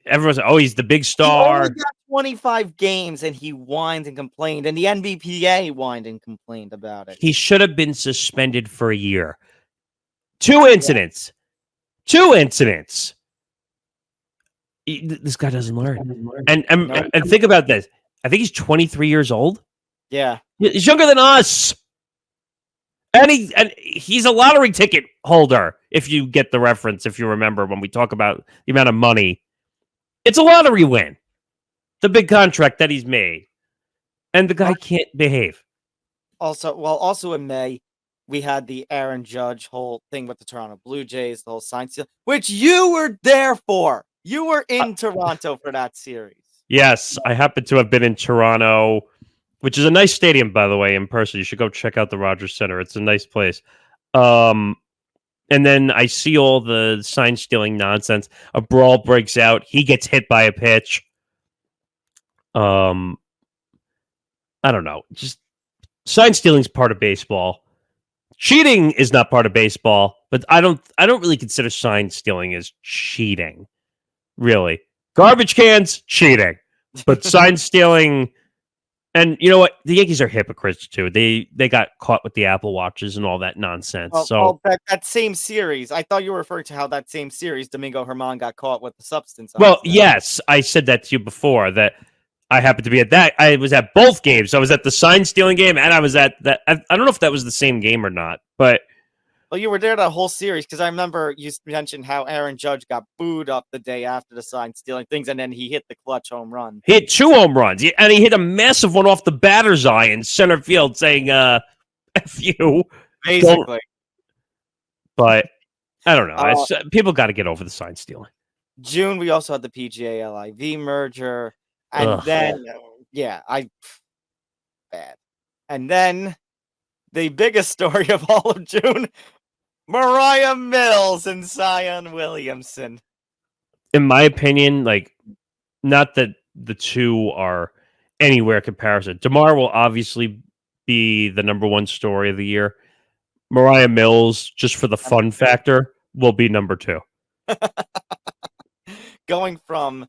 everyone's, oh, he's the big He star. only got 25 games, and he whined and complained, and the NBPA whined and complained about it. He should have been suspended for a year. Two incidents. This guy doesn't learn. And think about this. I think he's 23 years old. Yeah. He's younger than us. And he's a lottery ticket holder, if you get the reference, if you remember when we talk about the amount of money. It's a lottery win. The big contract that he's made. And the guy can't behave. Also in May, we had the Aaron Judge whole thing with the Toronto Blue Jays, the whole sign steal, which you were there for. You were in Toronto for that series. Yes, I happen to have been in Toronto, which is a nice stadium, by the way, in person. You should go check out the Rodgers Center. It's a nice place. And then I see all the sign stealing nonsense. A brawl breaks out. He gets hit by a pitch. I don't know. Just sign stealing is part of baseball. Cheating is not part of baseball, but I don't really consider sign stealing as cheating. Really. Garbage cans, cheating. But sign stealing, and you know what? The Yankees are hypocrites too. They got caught with the Apple Watches and all that nonsense. That same series, I thought you were referring to how that same series, Domingo Germán got caught with the substance. Yes, I said that to you before, that I happened to be at that. I was at both games. I was at the sign stealing game, and I was at that. I don't know if that was the same game or not, but. Well, you were there that whole series, because I remember you mentioned how Aaron Judge got booed up the day after the sign stealing things, and then he hit the clutch home run. He hit 2 home runs, and he hit a massive one off the batter's eye in center field, saying, F you. Basically. But, I don't know. People got to get over the sign stealing. June, we also had the PGA LIV merger, and then, bad. And then, the biggest story of all of June, Moriah Mills and Zion Williamson. In my opinion, not that the two are anywhere comparison. Damar will obviously be the number one story of the year. Moriah Mills, just for the fun factor, will be number 2. Going from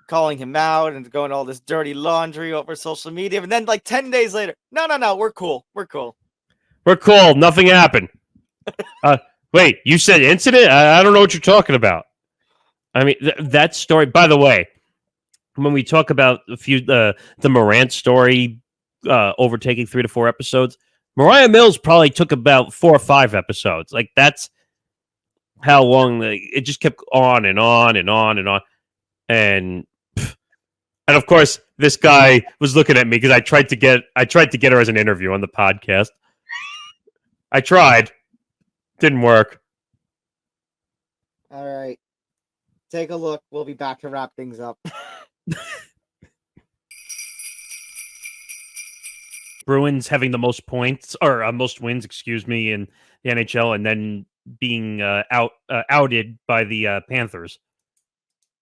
calling him out and going all this dirty laundry over social media, and then 10 days later, no, we're cool. Nothing happened. Wait, you said incident? I don't know what you're talking about. I mean, that story, by the way, when we talk about the Morant story overtaking 3 to 4 episodes, Moriah Mills probably took about 4 or 5 episodes. That's how long it just kept on and on and on and on. And of course, this guy was looking at me because I tried to get her as an interview on the podcast. I tried. Didn't work. All right. Take a look. We'll be back to wrap things up. Bruins having the most points, or most wins, in the NHL, and then being outed by the Panthers.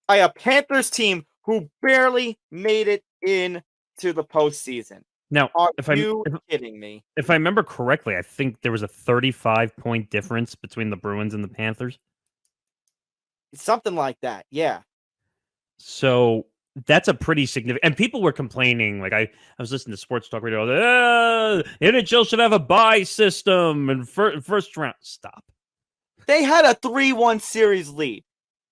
By a Panthers team who barely made it into the postseason. Now, Are you kidding me? If I remember correctly, I think there was a 35-point difference between the Bruins and the Panthers. Something like that, yeah. So that's a pretty significant. And people were complaining. I was listening to Sports Talk Radio. NHL should have a bye system and first round. Stop. They had a 3-1 series lead.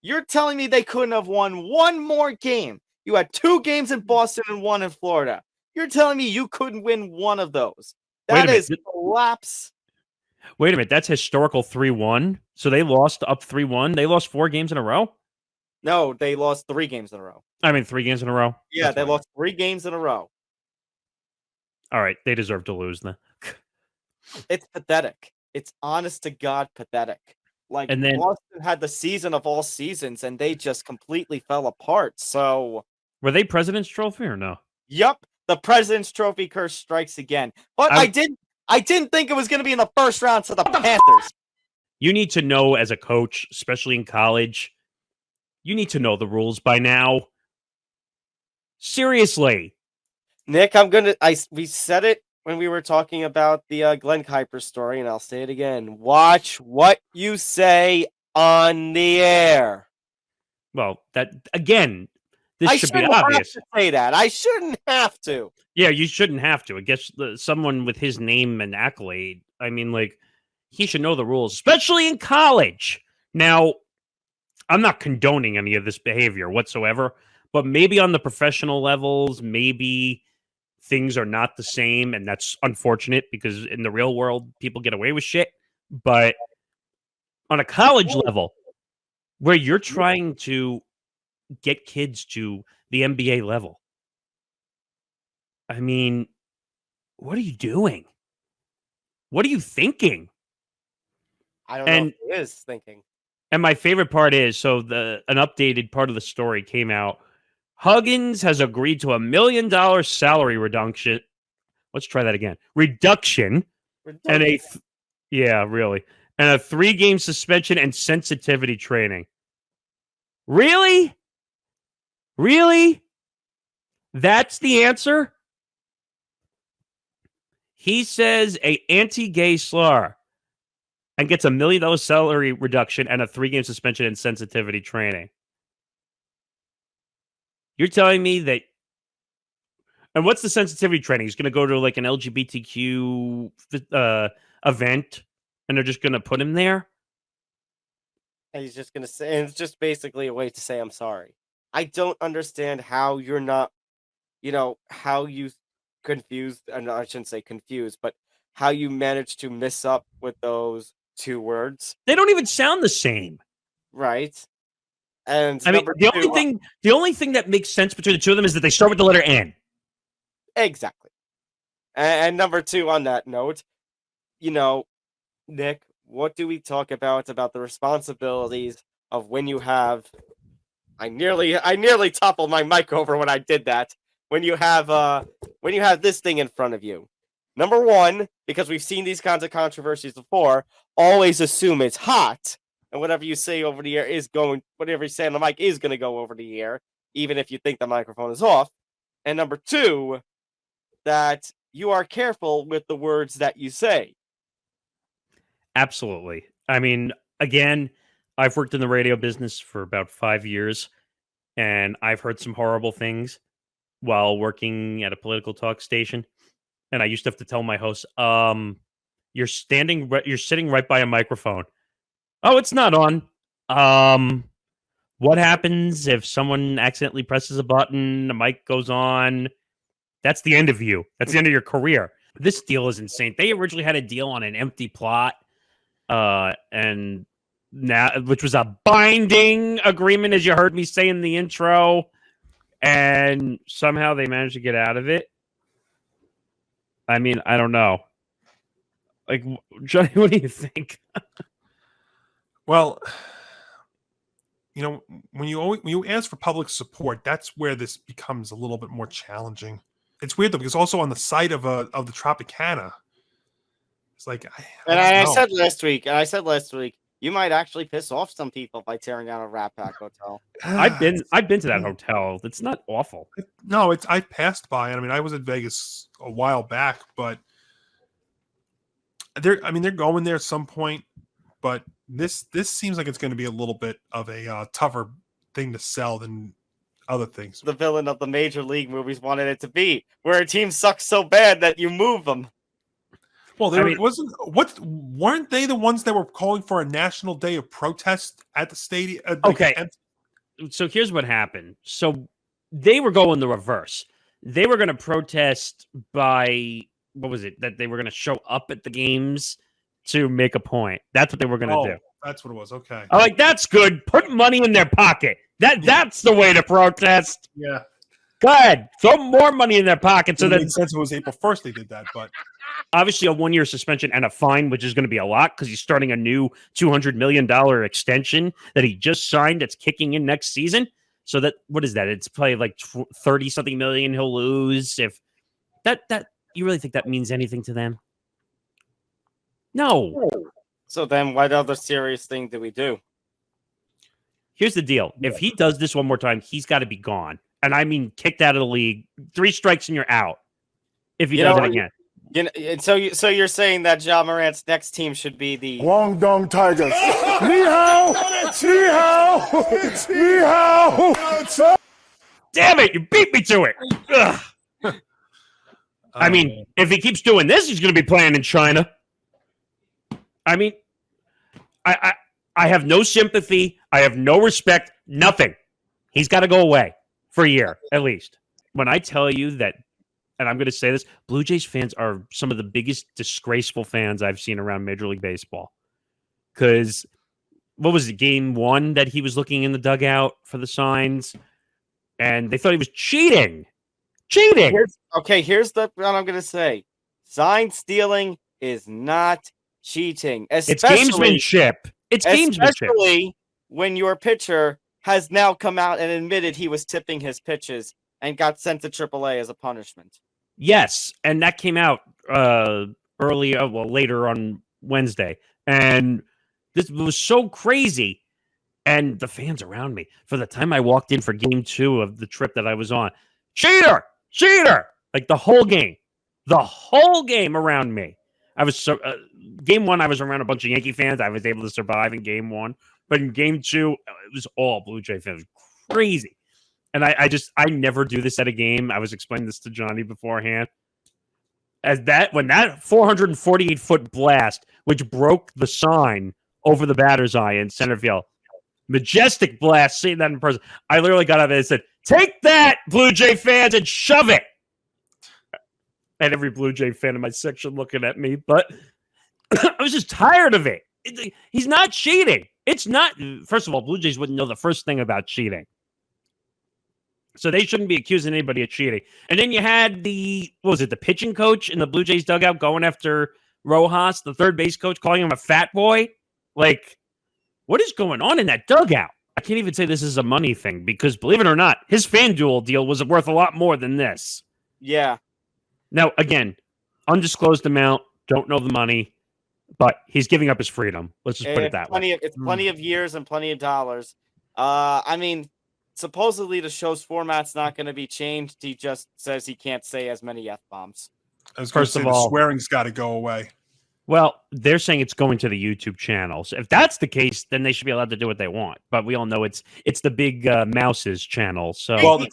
You're telling me they couldn't have won one more game? You had 2 games in Boston and 1 in Florida. You're telling me you couldn't win one of those? That is collapse. Wait a minute. That's historical 3-1. So they lost up 3-1. They lost 4 games in a row? No, they lost 3 games in a row. I mean, 3 games in a row? Yeah, they lost 3 games in a row. All right. They deserve to lose then. It's pathetic. It's honest to God pathetic. Like, And then Boston had the season of all seasons, and they just completely fell apart. So, were they President's Trophy or no? yep, the President's Trophy curse strikes again. But I- I didn't think it was going to be in the first round to the Panthers. You need to know as a coach, especially in college, you need to know the rules by now. Seriously. Nick, we said it when we were talking about the Glenn Kuiper story, and I'll say it again. Watch what you say on the air. Well, that again, this I should be shouldn't have obvious. to say that. I shouldn't have to. Yeah, you shouldn't have to. I guess someone with his name and accolade, I mean, like, he should know the rules, especially in college. Now, I'm not condoning any of this behavior whatsoever, but maybe on the professional levels, maybe things are not the same, and that's unfortunate because in the real world, people get away with shit. But on a college level, where you're trying to get kids to the NBA level, I mean, what are you doing? What are you thinking? I don't know if he is thinking. And my favorite part is, so an updated part of the story came out. Huggins has agreed to $1 million salary reduction. Let's try that again. Reduction. And really. And a 3-game suspension and sensitivity training. Really? Really? That's the answer? He says a anti-gay slur and gets $1 million salary reduction and a 3-game suspension and sensitivity training. You're telling me that... And what's the sensitivity training? He's going to go to like an LGBTQ event and they're just going to put him there? And he's just going to say, and it's just basically a way to say, I'm sorry. I don't understand how you're not, how you confused, and I shouldn't say confused, but how you managed to mess up with those 2 words. They don't even sound the same. Right. And I mean, the only thing that makes sense between the two of them is that they start with the letter N. Exactly. And number 2 on that note, Nick, what do we talk about the responsibilities of when you have I nearly toppled my mic over when I did that. When you have this thing in front of you. Number 1, because we've seen these kinds of controversies before, always assume it's hot. And whatever you say over the air whatever you say on the mic is going to go over the air, even if you think the microphone is off. And number 2, that you are careful with the words that you say. Absolutely. I mean, again, I've worked in the radio business for about 5 years, and I've heard some horrible things while working at a political talk station. And I used to have to tell my host, you're sitting right by a microphone. Oh, it's not on. What happens if someone accidentally presses a button, the mic goes on? That's the end of you. That's the end of your career. This deal is insane. They originally had a deal on an empty plot, and now, which was a binding agreement, as you heard me say in the intro, and somehow they managed to get out of it. I mean, I don't know. Like, Johnny, what do you think? Well, when you ask for public support, that's where this becomes a little bit more challenging. It's weird though, because also on the site of the Tropicana, it's like, I said last week, you might actually piss off some people by tearing down a Rat Pack hotel. I've been to that hotel. It's not awful. No, I passed by it. I mean, I was in Vegas a while back, but they're going there at some point. But this seems like it's going to be a little bit of a tougher thing to sell than other things. The villain of the Major League movies wanted it to be, where a team sucks so bad that you move them. Well, weren't they the ones that were calling for a national day of protest at the stadium? Okay. So here's what happened. So they were going the reverse. They were going to protest by, what was it? That they were going to show up at the games to make a point. That's what they were going to do. That's what it was. Okay. I'm like, that's good. Put money in their pocket. That's the way to protest. Yeah. Go ahead. Throw more money in their pocket. So it that made sense it was April 1st they did that, but obviously a 1-year suspension and a fine, which is going to be a lot because he's starting a new $200 million extension that he just signed that's kicking in next season. So what is that? It's probably like 30 something million he'll lose. If that you really think that means anything to them? No. So then what other serious thing do we do? Here's the deal. If he does this one more time, he's got to be gone. And I mean kicked out of the league. 3 strikes and you're out. If he does it again. And so you're saying that Ja Morant's next team should be the Guangdong Tigers. Ni hao! Ni hao! Ni hao! Damn it, you beat me to it. Ugh. I mean, if he keeps doing this, he's going to be playing in China. I mean, I have no sympathy. I have no respect. Nothing. He's got to go away for a year, at least. When I tell you that, and I'm going to say this, Blue Jays fans are some of the biggest disgraceful fans I've seen around Major League Baseball. Because, what was it, game 1 that he was looking in the dugout for the signs? And they thought he was cheating. Cheating! Here's what I'm going to say. Sign stealing is not cheating. It's gamesmanship. It's gamesmanship. Especially when your pitcher has now come out and admitted he was tipping his pitches and got sent to AAA as a punishment. Yes, and that came out later on Wednesday. And this was so crazy. And the fans around me, for the time I walked in for game 2 of the trip that I was on, cheater! Cheater! Like the whole game around me. I was game 1, I was around a bunch of Yankee fans. I was able to survive in game 1. But in game 2, it was all Blue Jay fans. It was crazy. And I never do this at a game. I was explaining this to Johnny beforehand. When that 448-foot blast, which broke the sign over the batter's eye in center field, majestic blast, seeing that in person, I literally got up and said, "Take that, Blue Jay fans, and shove it." And every Blue Jay fan in my section looking at me, but I was just tired of it. He's not cheating. It's not. First of all, Blue Jays wouldn't know the first thing about cheating. So they shouldn't be accusing anybody of cheating. And then you had the pitching coach in the Blue Jays dugout going after Rojas, the third base coach, calling him a fat boy. Like, what is going on in that dugout? I can't even say this is a money thing because, believe it or not, his FanDuel deal was worth a lot more than this. Yeah. Now, again, undisclosed amount, don't know the money, but he's giving up his freedom. Let's just put it that way. It's plenty of years and plenty of dollars. I mean, supposedly the show's format's not going to be changed. He just says he can't say as many F-bombs. First of all, swearing's got to go away. Well, they're saying it's going to the YouTube channels. If that's the case, then they should be allowed to do what they want. But we all know it's the big Mouse's channel. So,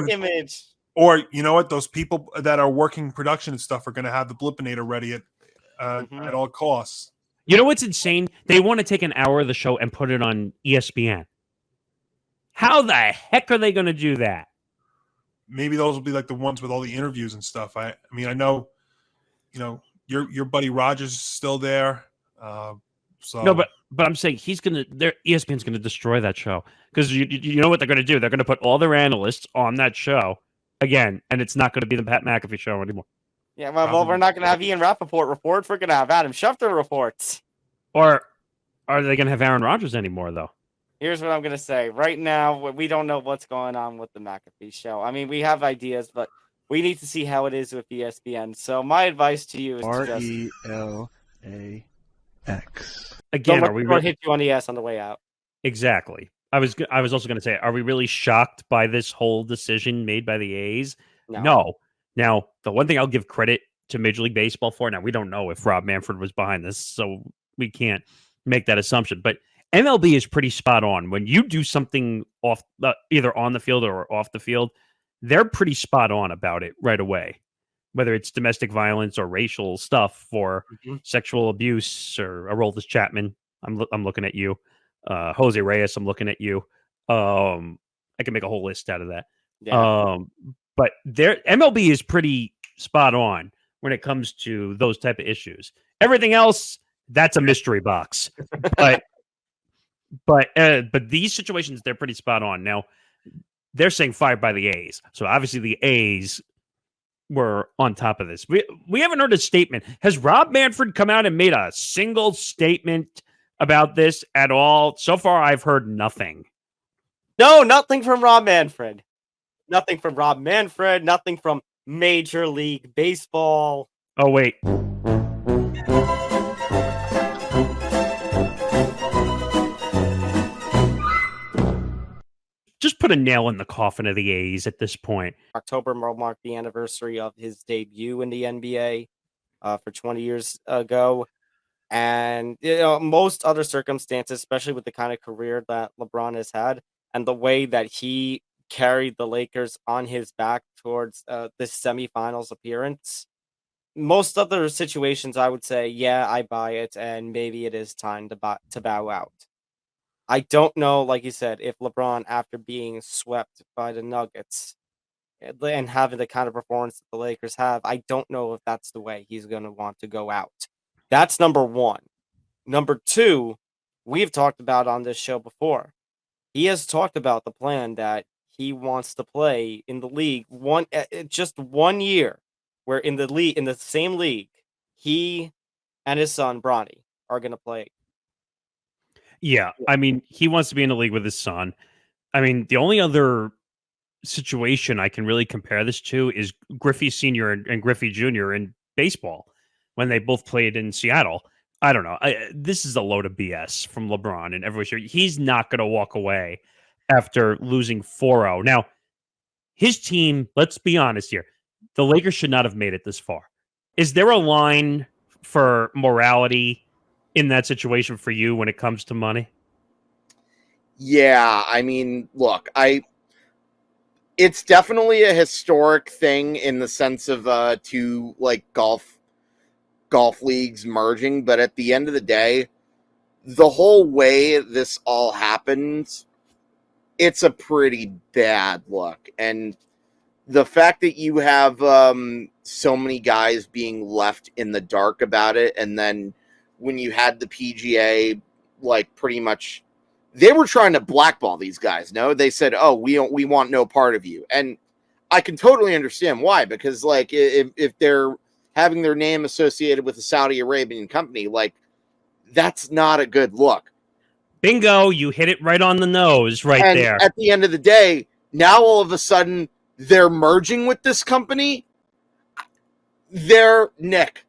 image. Or you know what? Those people that are working production and stuff are going to have the Blippinator ready at all costs. You know what's insane? They want to take an hour of the show and put it on ESPN. How the heck are they going to do that? Maybe those will be like the ones with all the interviews and stuff. I mean, I know, your buddy Rodgers is still there. So no, but I'm saying ESPN's gonna destroy that show because you know what they're gonna do? They're gonna put all their analysts on that show again, and it's not gonna be the Pat McAfee show anymore. Yeah, well, we're not gonna have Ian Rappaport reports. We're gonna have Adam Schefter reports. Or are they gonna have Aaron Rodgers anymore though? Here's what I'm gonna say. Right now, we don't know what's going on with the McAfee show. I mean, we have ideas, but we need to see how it is with ESPN. So my advice to you is RELAX. Again, are we going to hit you on the ass on the way out? Exactly. I was also going to say, are we really shocked by this whole decision made by the A's? No. Now, the one thing I'll give credit to Major League Baseball for, now we don't know if Rob Manfred was behind this, so we can't make that assumption, but MLB is pretty spot on. When you do something off either on the field or off the field, they're pretty spot on about it right away, whether it's domestic violence or racial stuff or sexual abuse or Aroldis Chapman. I'm looking at you. Jose Reyes, I'm looking at you. I can make a whole list out of that. Yeah. But MLB is pretty spot on when it comes to those type of issues. Everything else, that's a mystery box. But these situations, they're pretty spot on. Now, they're saying fired by the A's. So obviously the A's were on top of this. We haven't heard a statement. Has Rob Manfred come out and made a single statement about this at all? So far, I've heard nothing. No, nothing from Rob Manfred. Nothing from Rob Manfred. Nothing from Major League Baseball. Oh, wait. Just put a nail in the coffin of the A's at this point. October will mark the anniversary of his debut in the NBA for 20 years ago. And most other circumstances, especially with the kind of career that LeBron has had and the way that he carried the Lakers on his back towards this semifinals appearance, most other situations, I would say, yeah, I buy it, and maybe it is time to bow out. I don't know, like you said, if LeBron, after being swept by the Nuggets and having the kind of performance that the Lakers have, I don't know if that's the way he's going to want to go out. That's number one. Number two, we've talked about on this show before. He has talked about the plan that he wants to play in the league just 1 year, where in the same league, he and his son Bronny are going to play. Yeah, I mean, he wants to be in the league with his son. I mean, the only other situation I can really compare this to is Griffey Sr. and Griffey Jr. in baseball when they both played in Seattle. I don't know. This is a load of BS from LeBron and everyone sure he's not going to walk away after losing 4-0. Now, his team, let's be honest here, the Lakers should not have made it this far. Is there a line for morality in that situation for you when it comes to money? Yeah, I mean, look, it's definitely a historic thing in the sense of two like golf leagues merging, but at the end of the day, the whole way this all happens, it's a pretty bad look. And the fact that you have so many guys being left in the dark about it, and then when you had the PGA, like pretty much, they were trying to blackball these guys. No, they said, "Oh, we want no part of you," and I can totally understand why. Because like if they're having their name associated with a Saudi Arabian company, like that's not a good look. Bingo, you hit it right on the nose And there. at the end of the day, now all of a sudden they're merging with this company. Nick.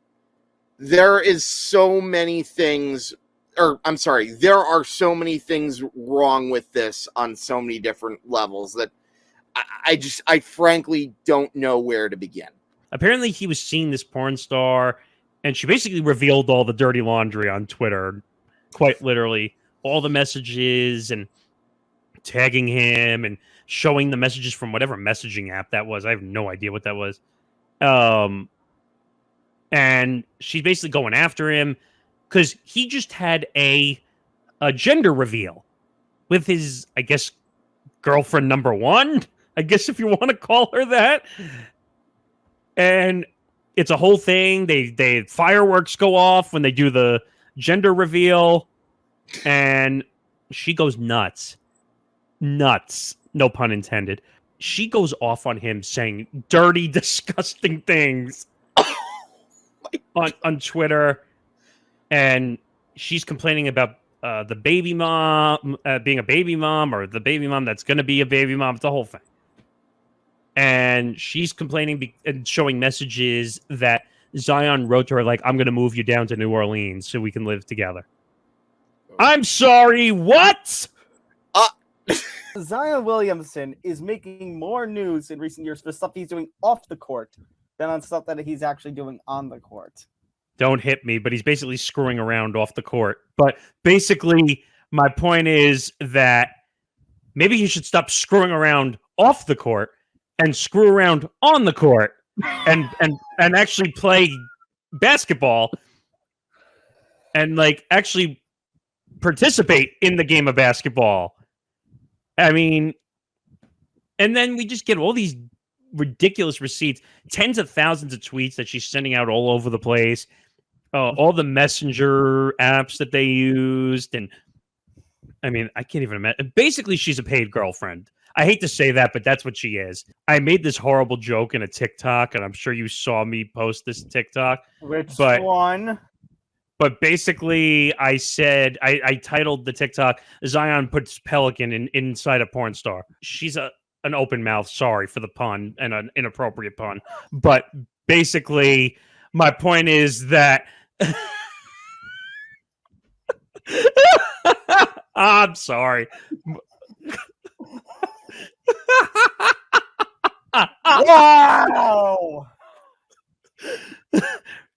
There is so many things, there are so many things wrong with this on so many different levels that I frankly don't know where to begin. Apparently he was seeing this porn star and she basically revealed all the dirty laundry on Twitter, quite literally, all the messages and tagging him and showing the messages from whatever messaging app that was. I have no idea what that was. And she's basically going after him because he just had a gender reveal with his, I guess, girlfriend number one, I guess if you want to call her that. And it's a whole thing. They fireworks go off when they do the gender reveal, and she goes nuts. Nuts, no pun intended. She goes off on him saying dirty, disgusting things on Twitter, and she's complaining about the baby mom being a baby mom, or the baby mom that's going to be a baby mom. It's the whole thing. And she's complaining and showing messages that Zion wrote to her, like, I'm going to move you down to New Orleans so we can live together. I'm sorry, what? Zion Williamson is making more news in recent years for stuff he's doing off the court than on stuff that he's actually doing on the court. Don't hit me, but he's basically screwing around off the court. But basically, my point is that maybe he should stop screwing around off the court and screw around on the court and actually play basketball and like actually participate in the game of basketball. I mean, and then we just get all these ridiculous receipts, tens of thousands of tweets that she's sending out all over the place, all the messenger apps that they used. And I mean, I can't even imagine. Basically, she's a paid girlfriend. I hate to say that, but that's what she is. I made this horrible joke in a TikTok, and I'm sure you saw me post this TikTok. Which But one? But basically, I said I titled the TikTok "Zion puts Pelican inside a porn star." She's an open mouth. Sorry for the pun and an inappropriate pun, but basically, my point is that I'm sorry. Wow!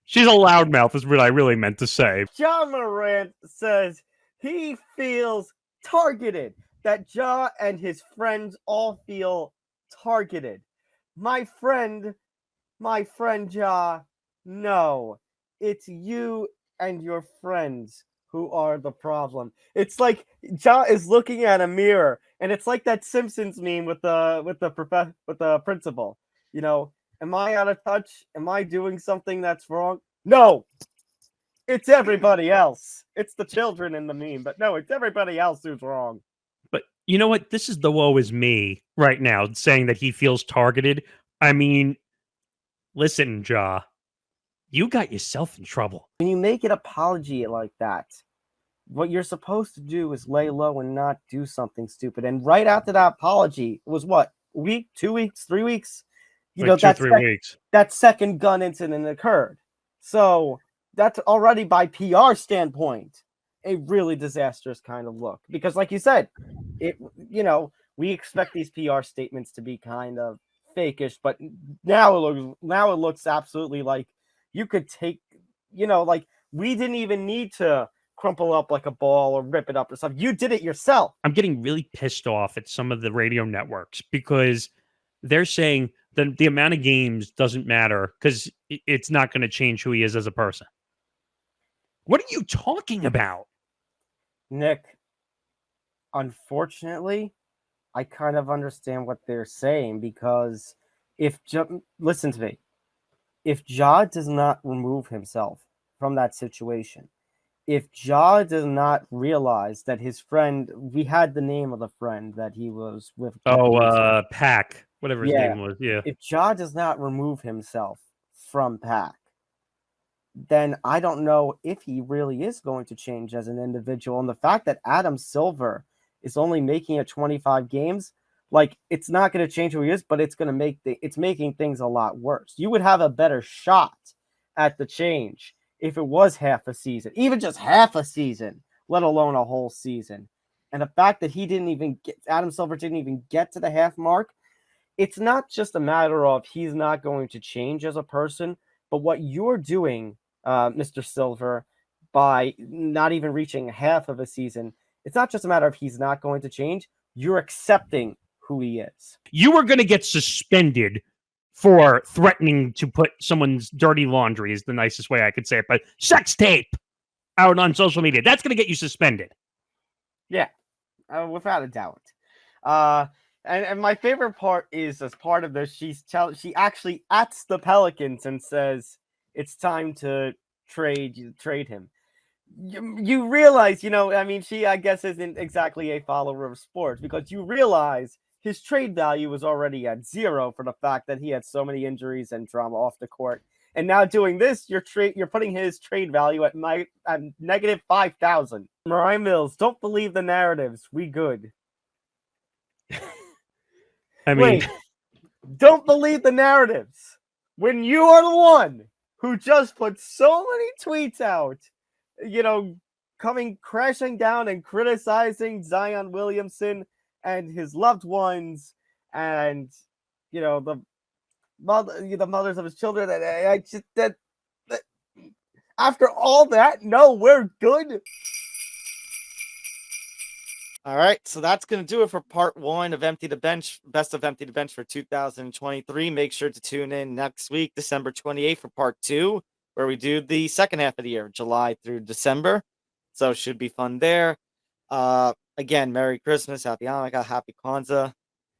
She's a loudmouth, is what I really meant to say. John Morant says he feels targeted. That Ja and his friends all feel targeted. My friend Ja, no. It's you and your friends who are the problem. It's like Ja is looking at a mirror, and it's like that Simpsons meme with the principal. You know, am I out of touch? Am I doing something that's wrong? No, it's everybody else. It's the children in the meme, but no, it's everybody else who's wrong. But you know what? This is the woe is me right now, saying that he feels targeted. I mean, listen, Ja, you got yourself in trouble. When you make an apology like that, what you're supposed to do is lay low and not do something stupid. And right after that apology, it was what, a week, 2 weeks, 3 weeks? You know, 2-3 weeks. That second gun incident occurred. So that's already, by PR standpoint, a really disastrous kind of look. Because like you said, we expect these PR statements to be kind of fakish, but now it looks absolutely like you could take, like we didn't even need to crumple up like a ball or rip it up or something. You did it yourself. I'm getting really pissed off at some of the radio networks because they're saying that the amount of games doesn't matter because it's not going to change who he is as a person. What are you talking about? Nick, unfortunately, I kind of understand what they're saying because listen to me. If Ja does not remove himself from that situation, if Ja does not realize that his friend, we had the name of the friend that he was with. Pack, whatever his name was. Yeah. If Ja does not remove himself from Pack, then I don't know if he really is going to change as an individual. And the fact that Adam Silver is only making it 25 games, like it's not going to change who he is, but it's going to it's making things a lot worse. You would have a better shot at the change if it was half a season, even just half a season, let alone a whole season. And the fact that Adam Silver didn't even get to the half mark, it's not just a matter of he's not going to change as a person, but what you're doing, Mr. Silver, by not even reaching half of a season, it's not just a matter of he's not going to change. You're accepting who he is. You are going to get suspended for threatening to put someone's dirty laundry, is the nicest way I could say it, but sex tape out on social media. That's going to get you suspended. Yeah, without a doubt. And my favorite part is, as part of this, she actually ats the Pelicans and says it's time to trade him. You realize, she, I guess, isn't exactly a follower of sports, because you realize his trade value was already at 0 for the fact that he had so many injuries and drama off the court. And now doing this, you're putting his trade value at negative 5,000. Moriah Mills, don't believe the narratives. We good. I mean, wait, don't believe the narratives when you are the one who just put so many tweets out, coming crashing down and criticizing Zion Williamson and his loved ones, and the mothers of his children. And I just that after all that, no, we're good. All right, so that's going to do it for part 1 of Empty the Bench, Best of Empty the Bench for 2023. Make sure to tune in next week, December 28th, for part 2, where we do the second half of the year, July through December. So should be fun there. Again, Merry Christmas, Happy Hanukkah, Happy Kwanzaa,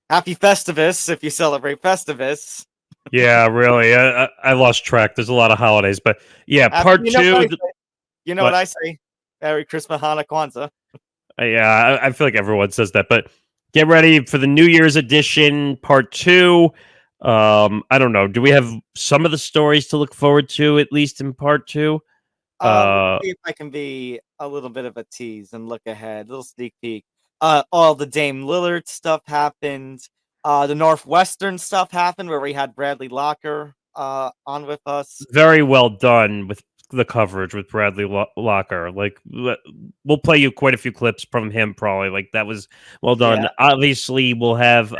Happy Festivus if you celebrate Festivus. Yeah, really. I lost track. There's a lot of holidays, but yeah, part 2. What I say? Merry Christmas, Hanukkah, Kwanzaa. Yeah, I feel like everyone says that, but get ready for the New Year's edition, part 2. I don't know. Do we have some of the stories to look forward to, at least in part 2? Let's see if I can be a little bit of a tease and look ahead. A little sneak peek. All the Dame Lillard stuff happened. The Northwestern stuff happened where we had Bradley Locker on with us. Very well done with the coverage with Bradley Locker. Like, we'll play you quite a few clips from him, probably. Like, that was well done. Yeah. Obviously, we'll have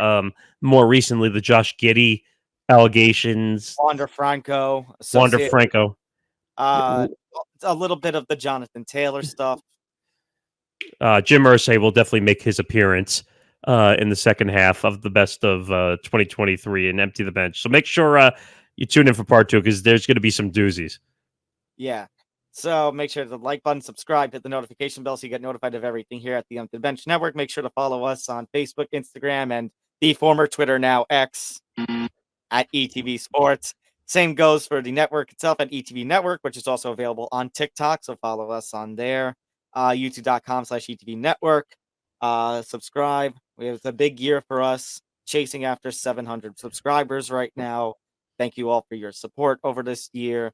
more recently the Josh Giddey allegations. Wander Franco. Wander Franco. A little bit of the Jonathan Taylor stuff. Jim Irsay will definitely make his appearance in the second half of the best of 2023 and Empty the Bench. So make sure you tune in for part 2 because there's going to be some doozies. Yeah. So make sure to like button, subscribe, hit the notification bell so you get notified of everything here at the Empty the Bench Network. Make sure to follow us on Facebook, Instagram, and the former Twitter, now X, at ETV Sports. Same goes for the network itself at ETV Network, which is also available on TikTok. So follow us on there. YouTube.com/ETV Network. Subscribe. It's a big year for us, chasing after 700 subscribers right now. Thank you all for your support over this year.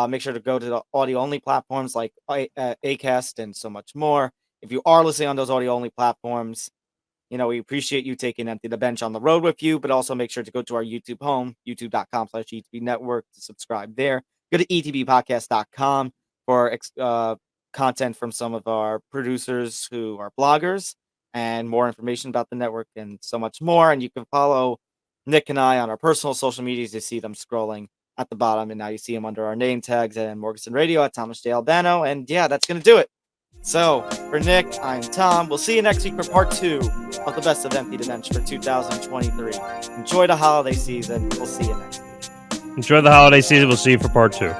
Make sure to go to the audio-only platforms like Acast and so much more. If you are listening on those audio-only platforms, we appreciate you taking Empty the Bench on the road with you, but also make sure to go to our YouTube home, youtube.com/ETV Network, to subscribe there. Go to etbpodcast.com for content from some of our producers who are bloggers and more information about the network and so much more. And you can follow Nick and I on our personal social medias. You see them scrolling at the bottom, and now you see them under our name tags and Morgasen Radio at Thomas J. Albano. And yeah, that's going to do it. So for Nick, I'm Tom. We'll see you next week for part 2 of the best of Empty the Bench for 2023. Enjoy the holiday season. We'll see you next week. Enjoy the holiday season. We'll see you for part 2.